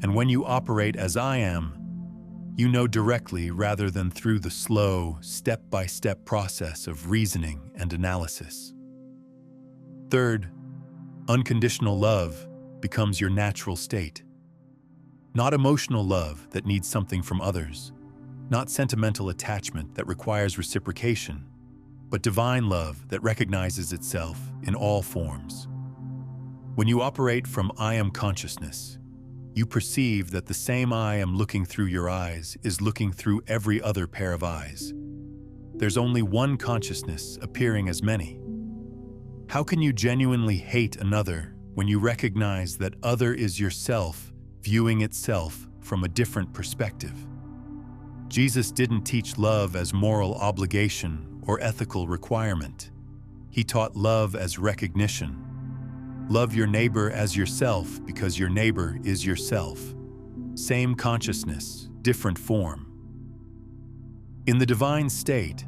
S1: And when you operate as I am, you know directly rather than through the slow, step-by-step process of reasoning and analysis. Third, unconditional love becomes your natural state. Not emotional love that needs something from others, not sentimental attachment that requires reciprocation, but divine love that recognizes itself in all forms. When you operate from I am consciousness, you perceive that the same I am looking through your eyes is looking through every other pair of eyes. There's only one consciousness appearing as many. How can you genuinely hate another when you recognize that other is yourself viewing itself from a different perspective? Jesus didn't teach love as moral obligation or ethical requirement. He taught love as recognition. Love your neighbor as yourself because your neighbor is yourself. Same consciousness, different form. In the divine state,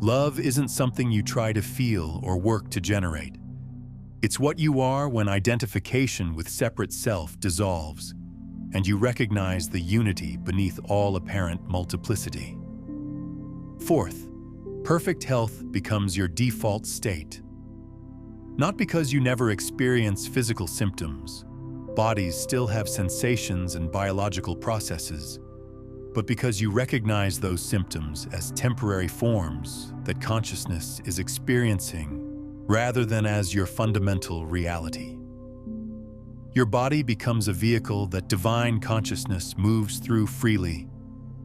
S1: love isn't something you try to feel or work to generate. It's what you are when identification with separate self dissolves, and you recognize the unity beneath all apparent multiplicity. Fourth, perfect health becomes your default state. Not because you never experience physical symptoms, bodies still have sensations and biological processes, but because you recognize those symptoms as temporary forms that consciousness is experiencing rather than as your fundamental reality. Your body becomes a vehicle that divine consciousness moves through freely,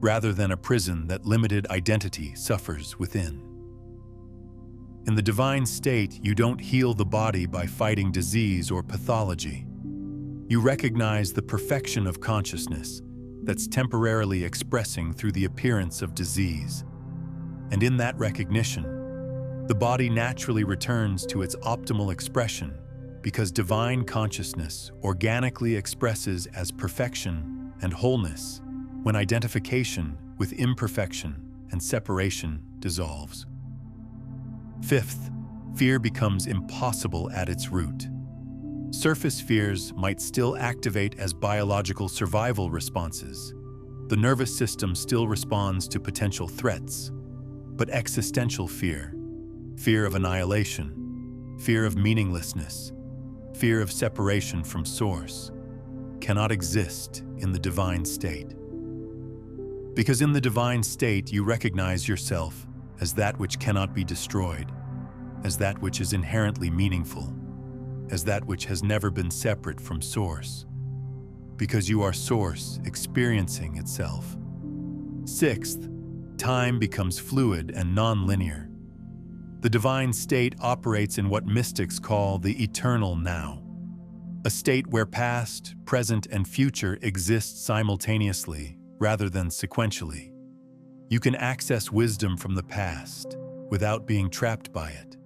S1: rather than a prison that limited identity suffers within. In the divine state, you don't heal the body by fighting disease or pathology. You recognize the perfection of consciousness that's temporarily expressing through the appearance of disease. And in that recognition, the body naturally returns to its optimal expression because divine consciousness organically expresses as perfection and wholeness when identification with imperfection and separation dissolves. Fifth, fear becomes impossible at its root. Surface fears might still activate as biological survival responses. The nervous system still responds to potential threats, but existential fear, fear of annihilation, fear of meaninglessness, fear of separation from source, cannot exist in the divine state. Because in the divine state you recognize yourself as that which cannot be destroyed, as that which is inherently meaningful, as that which has never been separate from source, because you are source experiencing itself. Sixth, time becomes fluid and non-linear. The divine state operates in what mystics call the eternal now, a state where past, present, and future exist simultaneously rather than sequentially. You can access wisdom from the past without being trapped by it.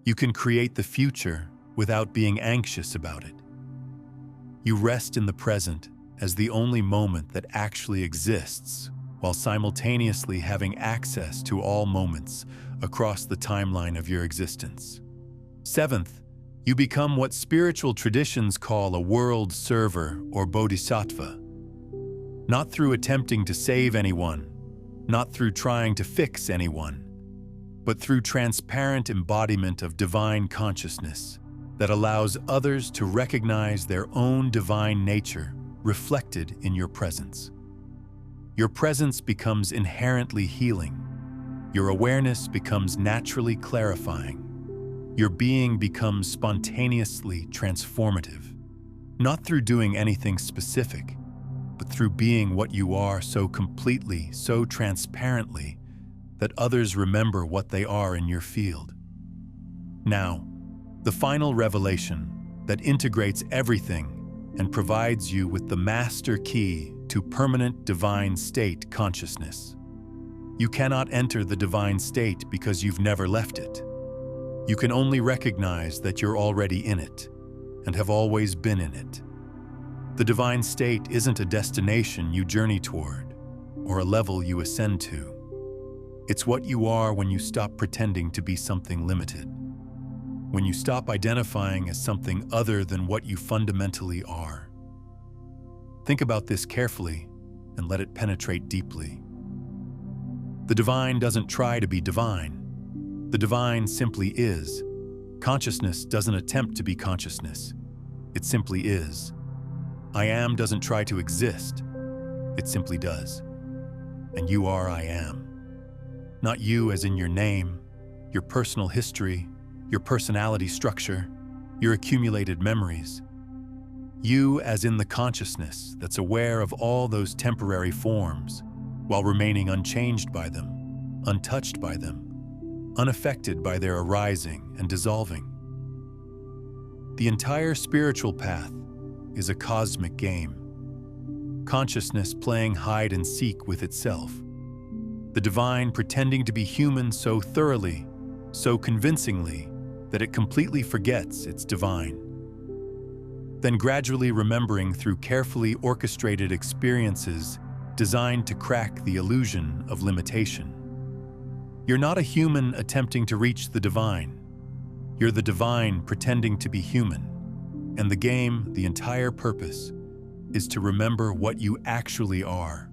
S1: You can create the future without being anxious about it. You rest in the present as the only moment that actually exists, while simultaneously having access to all moments across the timeline of your existence. Seventh, you become what spiritual traditions call a world server or bodhisattva. Not through attempting to save anyone, not through trying to fix anyone, but through transparent embodiment of divine consciousness that allows others to recognize their own divine nature reflected in your presence. Your presence becomes inherently healing. Your awareness becomes naturally clarifying. Your being becomes spontaneously transformative, not through doing anything specific, but through being what you are so completely, so transparently, that others remember what they are in your field. Now, the final revelation that integrates everything and provides you with the master key to permanent divine state consciousness. You cannot enter the divine state because you've never left it. You can only recognize that you're already in it and have always been in it. The divine state isn't a destination you journey toward or a level you ascend to. It's what you are when you stop pretending to be something limited, when you stop identifying as something other than what you fundamentally are. Think about this carefully and let it penetrate deeply. The divine doesn't try to be divine. The divine simply is. Consciousness doesn't attempt to be consciousness. It simply is. I am doesn't try to exist. It simply does. And you are I am. Not you as in your name, your personal history, your personality structure, your accumulated memories. You as in the consciousness that's aware of all those temporary forms while remaining unchanged by them, untouched by them, unaffected by their arising and dissolving. The entire spiritual path is a cosmic game. Consciousness playing hide and seek with itself. The divine pretending to be human so thoroughly, so convincingly, that it completely forgets it's divine. Then gradually remembering through carefully orchestrated experiences designed to crack the illusion of limitation. You're not a human attempting to reach the divine. You're the divine pretending to be human. And the game, the entire purpose, is to remember what you actually are,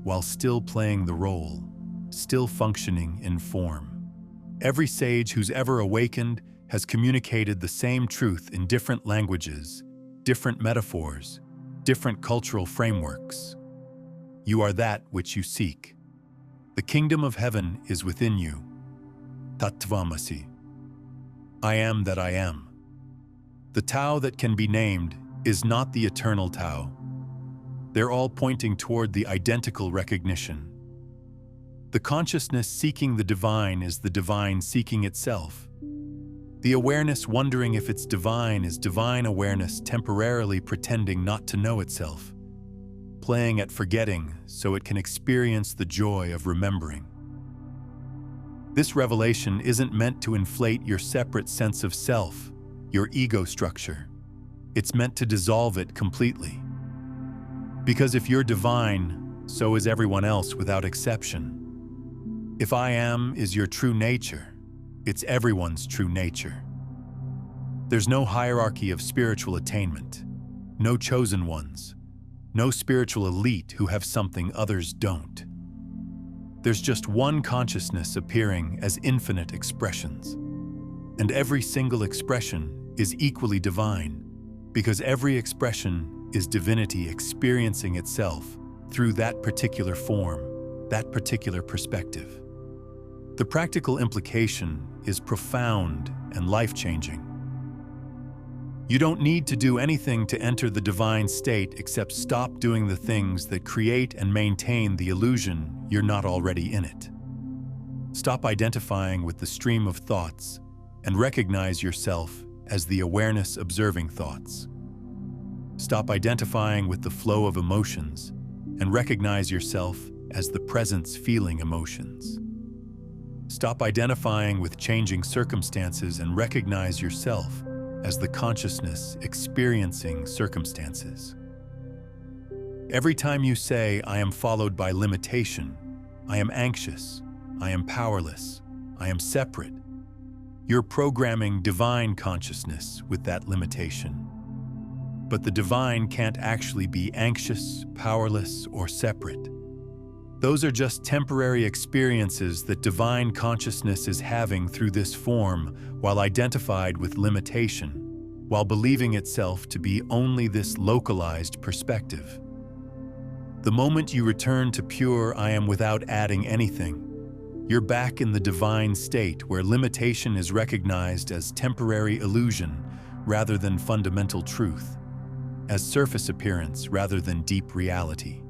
S1: while still playing the role, still functioning in form. Every sage who's ever awakened has communicated the same truth in different languages, different metaphors, different cultural frameworks. You are that which you seek. The kingdom of heaven is within you. Tattvamasi. I am that I am. The Tao that can be named is not the eternal Tao. They're all pointing toward the identical recognition. The consciousness seeking the divine is the divine seeking itself. The awareness wondering if it's divine is divine awareness temporarily pretending not to know itself, playing at forgetting so it can experience the joy of remembering. This revelation isn't meant to inflate your separate sense of self, your ego structure. It's meant to dissolve it completely. Because if you're divine, so is everyone else without exception. If I am is your true nature, it's everyone's true nature. There's no hierarchy of spiritual attainment, no chosen ones, no spiritual elite who have something others don't. There's just one consciousness appearing as infinite expressions. And every single expression is equally divine, because every expression is divinity experiencing itself through that particular form, that particular perspective. The practical implication is profound and life-changing. You don't need to do anything to enter the divine state except stop doing the things that create and maintain the illusion you're not already in it. Stop identifying with the stream of thoughts and recognize yourself as the awareness observing thoughts. Stop identifying with the flow of emotions and recognize yourself as the presence feeling emotions. Stop identifying with changing circumstances and recognize yourself as the consciousness experiencing circumstances. Every time you say, I am followed by limitation, I am anxious, I am powerless, I am separate, you're programming divine consciousness with that limitation. But the divine can't actually be anxious, powerless, or separate. Those are just temporary experiences that divine consciousness is having through this form while identified with limitation, while believing itself to be only this localized perspective. The moment you return to pure I am without adding anything, You're back in the divine state where limitation is recognized as temporary illusion rather than fundamental truth, as surface appearance rather than deep reality.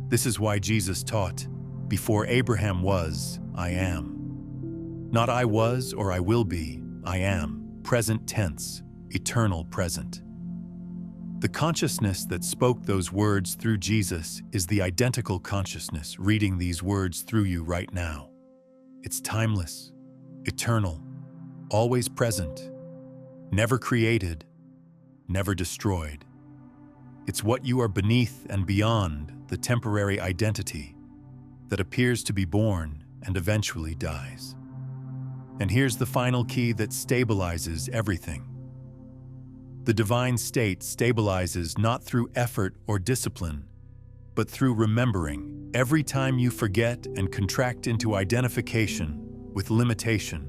S1: This is why Jesus taught, "Before Abraham was, I am." Not I was or I will be, I am, present tense, eternal present. The consciousness that spoke those words through Jesus is the identical consciousness reading these words through you right now. It's timeless, eternal, always present, never created, never destroyed. It's what you are beneath and beyond the temporary identity that appears to be born and eventually dies. And here's the final key that stabilizes everything. The divine state stabilizes not through effort or discipline, but through remembering. Every time you forget and contract into identification with limitation,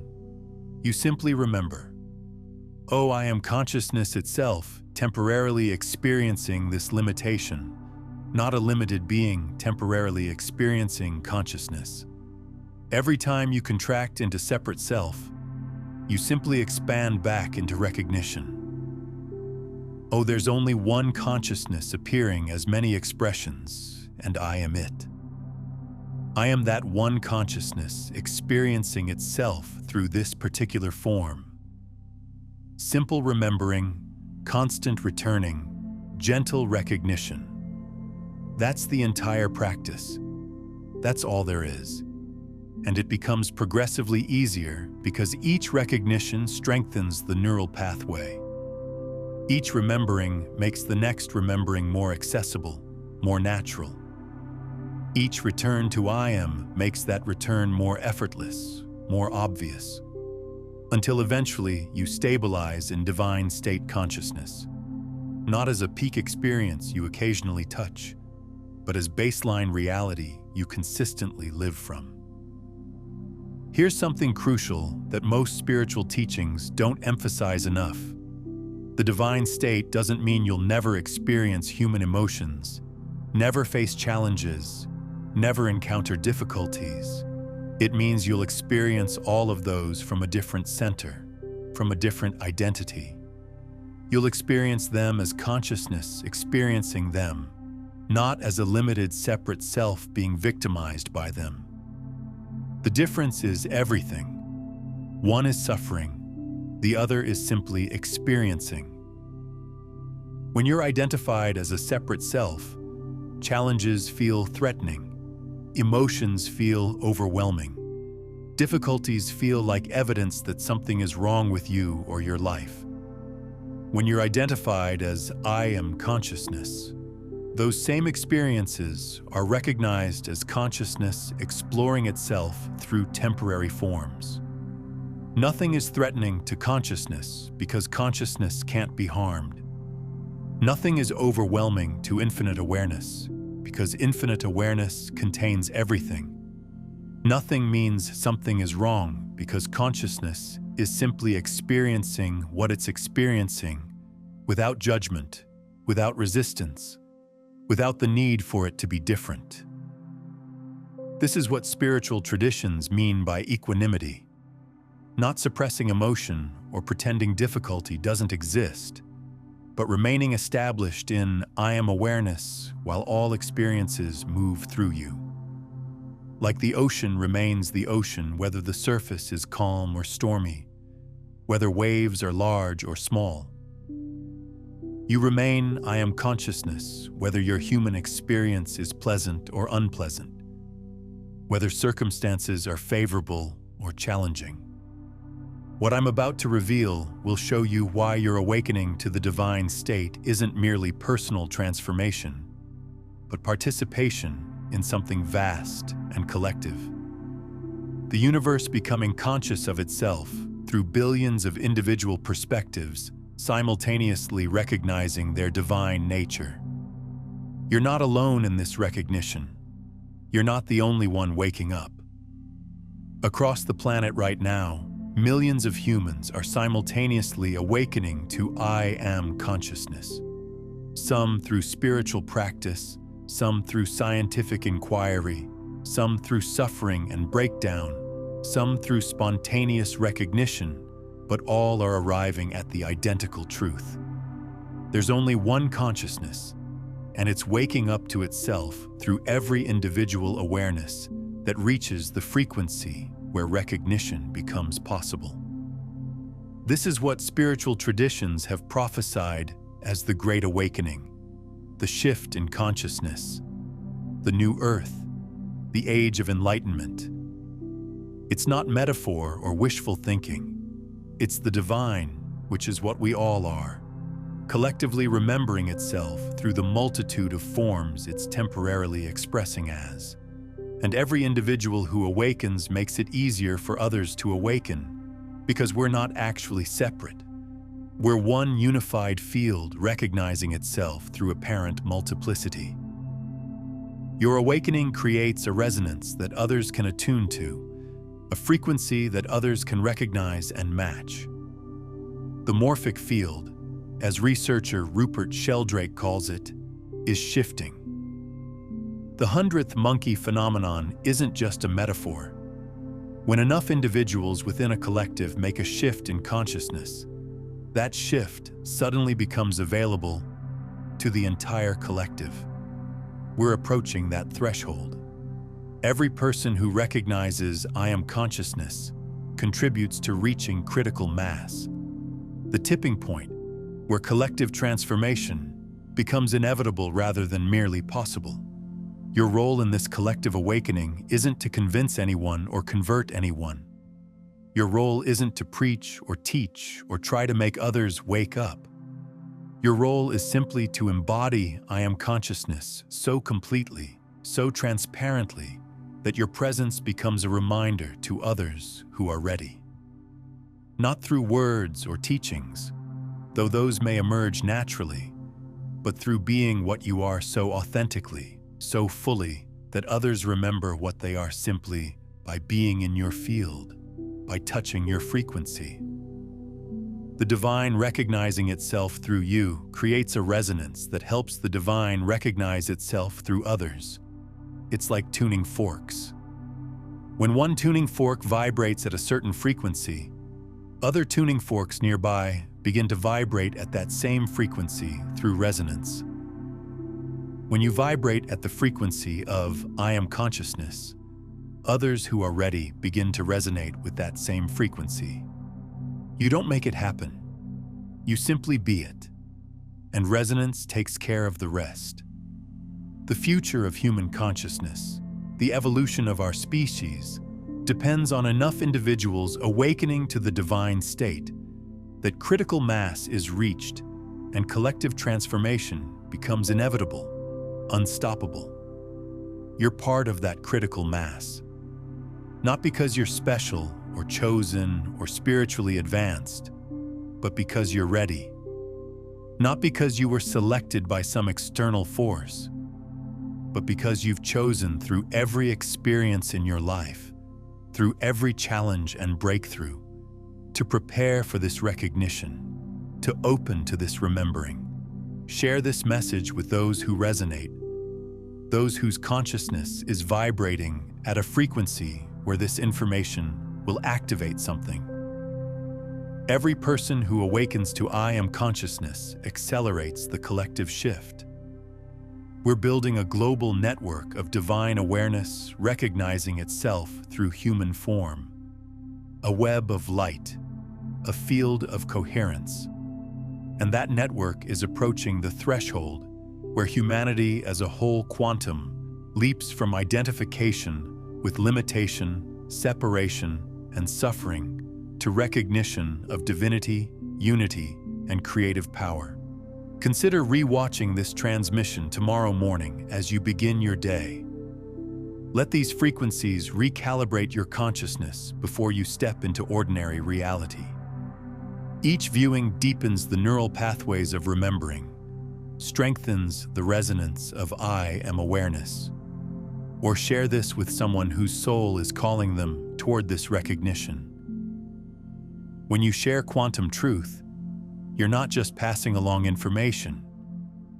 S1: you simply remember, "Oh, I am consciousness itself, temporarily experiencing this limitation, not a limited being temporarily experiencing consciousness." Every time you contract into separate self, you simply expand back into recognition. Oh, there's only one consciousness appearing as many expressions, and I am it. I am that one consciousness experiencing itself through this particular form. Simple remembering, constant returning, gentle recognition. That's the entire practice. That's all there is. And it becomes progressively easier because each recognition strengthens the neural pathway. Each remembering makes the next remembering more accessible, more natural. Each return to I am makes that return more effortless, more obvious, until eventually you stabilize in divine state consciousness, not as a peak experience you occasionally touch, but as baseline reality you consistently live from. Here's something crucial that most spiritual teachings don't emphasize enough. The divine state doesn't mean you'll never experience human emotions, never face challenges, never encounter difficulties. It means you'll experience all of those from a different center, from a different identity. You'll experience them as consciousness experiencing them, not as a limited separate self being victimized by them. The difference is everything. One is suffering, the other is simply experiencing. When you're identified as a separate self, challenges feel threatening, emotions feel overwhelming, difficulties feel like evidence that something is wrong with you or your life. When you're identified as I am consciousness, those same experiences are recognized as consciousness exploring itself through temporary forms. Nothing is threatening to consciousness because consciousness can't be harmed. Nothing is overwhelming to infinite awareness because infinite awareness contains everything. Nothing means something is wrong because consciousness is simply experiencing what it's experiencing without judgment, without resistance, without the need for it to be different. This is what spiritual traditions mean by equanimity. Not suppressing emotion or pretending difficulty doesn't exist, but remaining established in I am awareness while all experiences move through you. Like the ocean remains the ocean whether the surface is calm or stormy, whether waves are large or small. You remain I am consciousness whether your human experience is pleasant or unpleasant, whether circumstances are favorable or challenging. What I'm about to reveal will show you why your awakening to the divine state isn't merely personal transformation, but participation in something vast and collective. The universe becoming conscious of itself through billions of individual perspectives, simultaneously recognizing their divine nature. You're not alone in this recognition. You're not the only one waking up. Across the planet right now, millions of humans are simultaneously awakening to I am consciousness. Some through spiritual practice, some through scientific inquiry, some through suffering and breakdown, some through spontaneous recognition, but all are arriving at the identical truth. There's only one consciousness, and it's waking up to itself through every individual awareness that reaches the frequency where recognition becomes possible. This is what spiritual traditions have prophesied as the Great Awakening, the shift in consciousness, the new earth, the age of enlightenment. It's not metaphor or wishful thinking. It's the divine, which is what we all are, collectively remembering itself through the multitude of forms it's temporarily expressing as. And every individual who awakens makes it easier for others to awaken, because we're not actually separate. We're one unified field recognizing itself through apparent multiplicity. Your awakening creates a resonance that others can attune to, a frequency that others can recognize and match. The morphic field, as researcher Rupert Sheldrake calls it, is shifting. The 100th monkey phenomenon isn't just a metaphor. When enough individuals within a collective make a shift in consciousness, that shift suddenly becomes available to the entire collective. We're approaching that threshold. Every person who recognizes I am consciousness contributes to reaching critical mass, the tipping point where collective transformation becomes inevitable rather than merely possible. Your role in this collective awakening isn't to convince anyone or convert anyone. Your role isn't to preach or teach or try to make others wake up. Your role is simply to embody I am consciousness so completely, so transparently, that your presence becomes a reminder to others who are ready. Not through words or teachings, though those may emerge naturally, but through being what you are so authentically, so fully, that others remember what they are simply by being in your field, by touching your frequency. The divine recognizing itself through you creates a resonance that helps the divine recognize itself through others. It's like tuning forks. When one tuning fork vibrates at a certain frequency, other tuning forks nearby begin to vibrate at that same frequency through resonance. When you vibrate at the frequency of I am consciousness, others who are ready begin to resonate with that same frequency. You don't make it happen. You simply be it, and resonance takes care of the rest. The future of human consciousness, the evolution of our species, depends on enough individuals awakening to the divine state that critical mass is reached and collective transformation becomes inevitable, unstoppable. You're part of that critical mass. Not because you're special or chosen or spiritually advanced, but because you're ready. Not because you were selected by some external force, but because you've chosen through every experience in your life, through every challenge and breakthrough, to prepare for this recognition, to open to this remembering. Share this message with those who resonate, those whose consciousness is vibrating at a frequency where this information will activate something. Every person who awakens to I am consciousness accelerates the collective shift. We're building a global network of divine awareness recognizing itself through human form, a web of light, a field of coherence. And that network is approaching the threshold where humanity as a whole quantum leaps from identification with limitation, separation, and suffering to recognition of divinity, unity, and creative power. Consider re-watching this transmission tomorrow morning as you begin your day. Let these frequencies recalibrate your consciousness before you step into ordinary reality. Each viewing deepens the neural pathways of remembering, strengthens the resonance of I am awareness. Or share this with someone whose soul is calling them toward this recognition. When you share quantum truth, you're not just passing along information.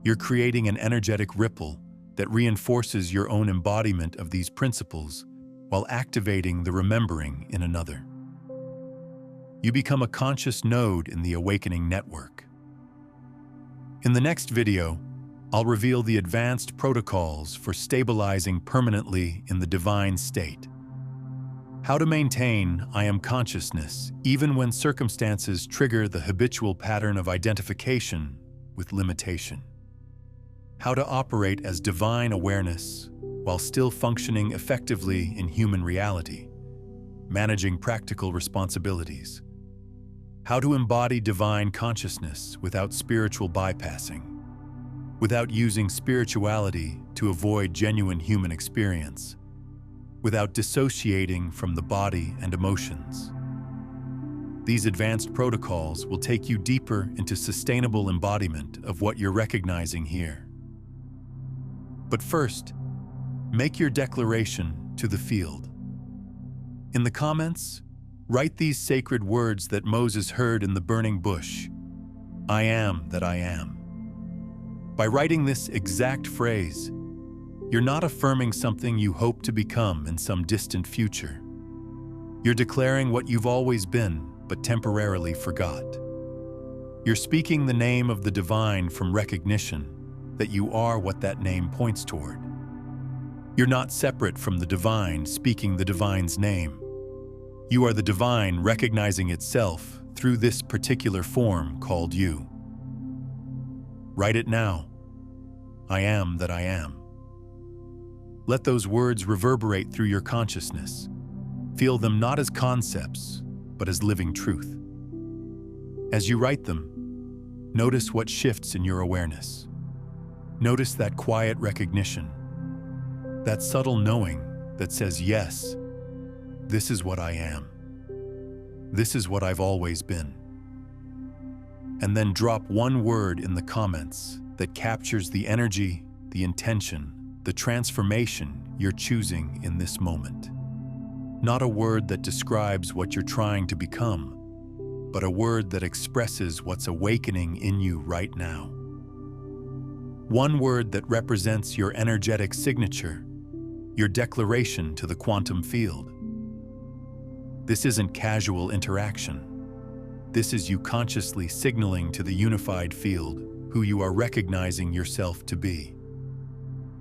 S1: You're creating an energetic ripple that reinforces your own embodiment of these principles while activating the remembering in another. You become a conscious node in the awakening network. In the next video, I'll reveal the advanced protocols for stabilizing permanently in the divine state. How to maintain I am consciousness even when circumstances trigger the habitual pattern of identification with limitation. How to operate as divine awareness while still functioning effectively in human reality, managing practical responsibilities. How to embody divine consciousness without spiritual bypassing, without using spirituality to avoid genuine human experience, without dissociating from the body and emotions. These advanced protocols will take you deeper into sustainable embodiment of what you're recognizing here. But first, make your declaration to the field. In the comments, write these sacred words that Moses heard in the burning bush: I am that I am. By writing this exact phrase, you're not affirming something you hope to become in some distant future. You're declaring what you've always been, but temporarily forgot. You're speaking the name of the divine from recognition that you are what that name points toward. You're not separate from the divine speaking the divine's name. You are the divine recognizing itself through this particular form called you. Write it now. I am that I am. Let those words reverberate through your consciousness. Feel them not as concepts, but as living truth. As you write them, notice what shifts in your awareness. Notice that quiet recognition, that subtle knowing that says, yes, this is what I am. This is what I've always been. And then drop one word in the comments that captures the energy, the intention, the transformation you're choosing in this moment. Not a word that describes what you're trying to become, but a word that expresses what's awakening in you right now. One word that represents your energetic signature, your declaration to the quantum field. This isn't casual interaction. This is you consciously signaling to the unified field who you are recognizing yourself to be.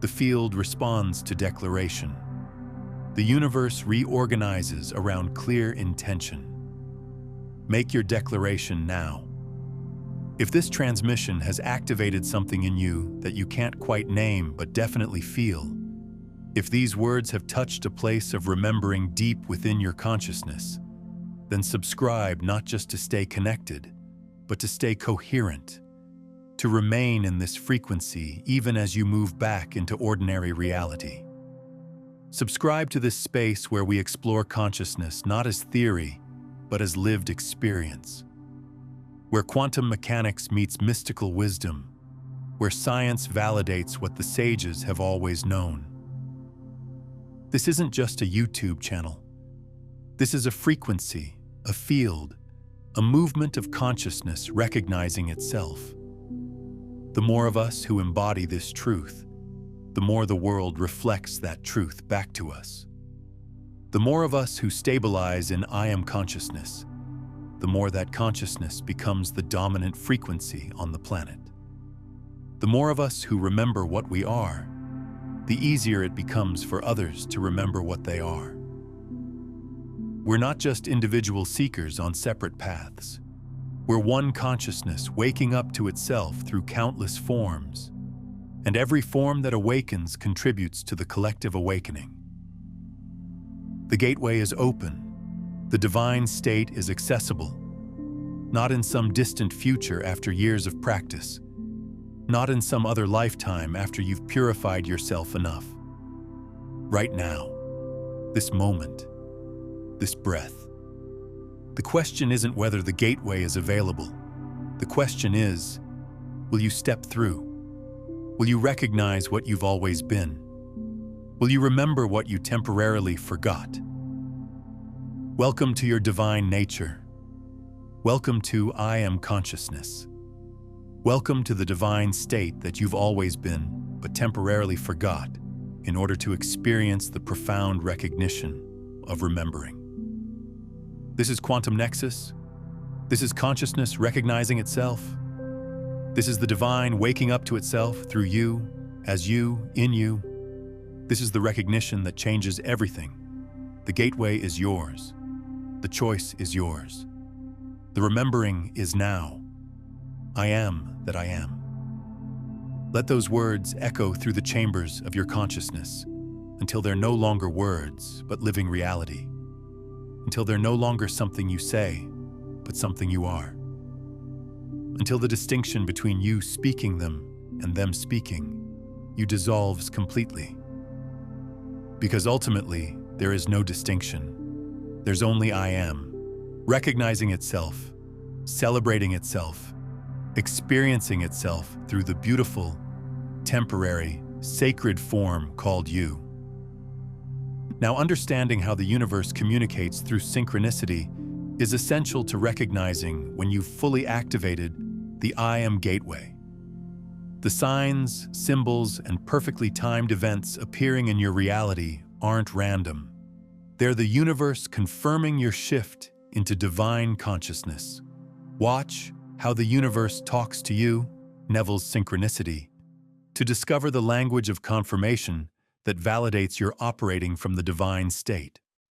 S1: The field responds to declaration. The universe reorganizes around clear intention. Make your declaration now. If this transmission has activated something in you that you can't quite name but definitely feel, if these words have touched a place of remembering deep within your consciousness, then subscribe not just to stay connected, but to stay coherent, to remain in this frequency even as you move back into ordinary reality. Subscribe to this space where we explore consciousness not as theory, but as lived experience. Where quantum mechanics meets mystical wisdom, where science validates what the sages have always known. This isn't just a YouTube channel. This is a frequency, a field, a movement of consciousness recognizing itself. The more of us who embody this truth, the more the world reflects that truth back to us. The more of us who stabilize in I am consciousness, the more that consciousness becomes the dominant frequency on the planet. The more of us who remember what we are, the easier it becomes for others to remember what they are. We're not just individual seekers on separate paths. We're one consciousness waking up to itself through countless forms, and every form that awakens contributes to the collective awakening. The gateway is open. The divine state is accessible, not in some distant future after years of practice, not in some other lifetime after you've purified yourself enough. Right now, this moment, this breath. The question isn't whether the gateway is available. The question is, will you step through? Will you recognize what you've always been? Will you remember what you temporarily forgot? Welcome to your divine nature. Welcome to I am consciousness. Welcome to the divine state that you've always been, but temporarily forgot in order to experience the profound recognition of remembering. This is quantum nexus. This is consciousness recognizing itself. This is the divine waking up to itself through you, as you, in you. This is the recognition that changes everything. The gateway is yours. The choice is yours. The remembering is now. I am that I am. Let those words echo through the chambers of your consciousness until they're no longer words, but living reality. Until they're no longer something you say, but something you are. Until the distinction between you speaking them and them speaking you dissolves completely. Because ultimately, there is no distinction. There's only I am, recognizing itself, celebrating itself, experiencing itself through the beautiful, temporary, sacred form called you. Now, understanding how the universe communicates through synchronicity is essential to recognizing when you've fully activated the I am gateway. The signs, symbols, and perfectly timed events appearing in your reality aren't random. They're the universe confirming your shift into divine consciousness. Watch how the universe talks to you, Neville's synchronicity, to discover the language of confirmation that validates you're operating from the divine state.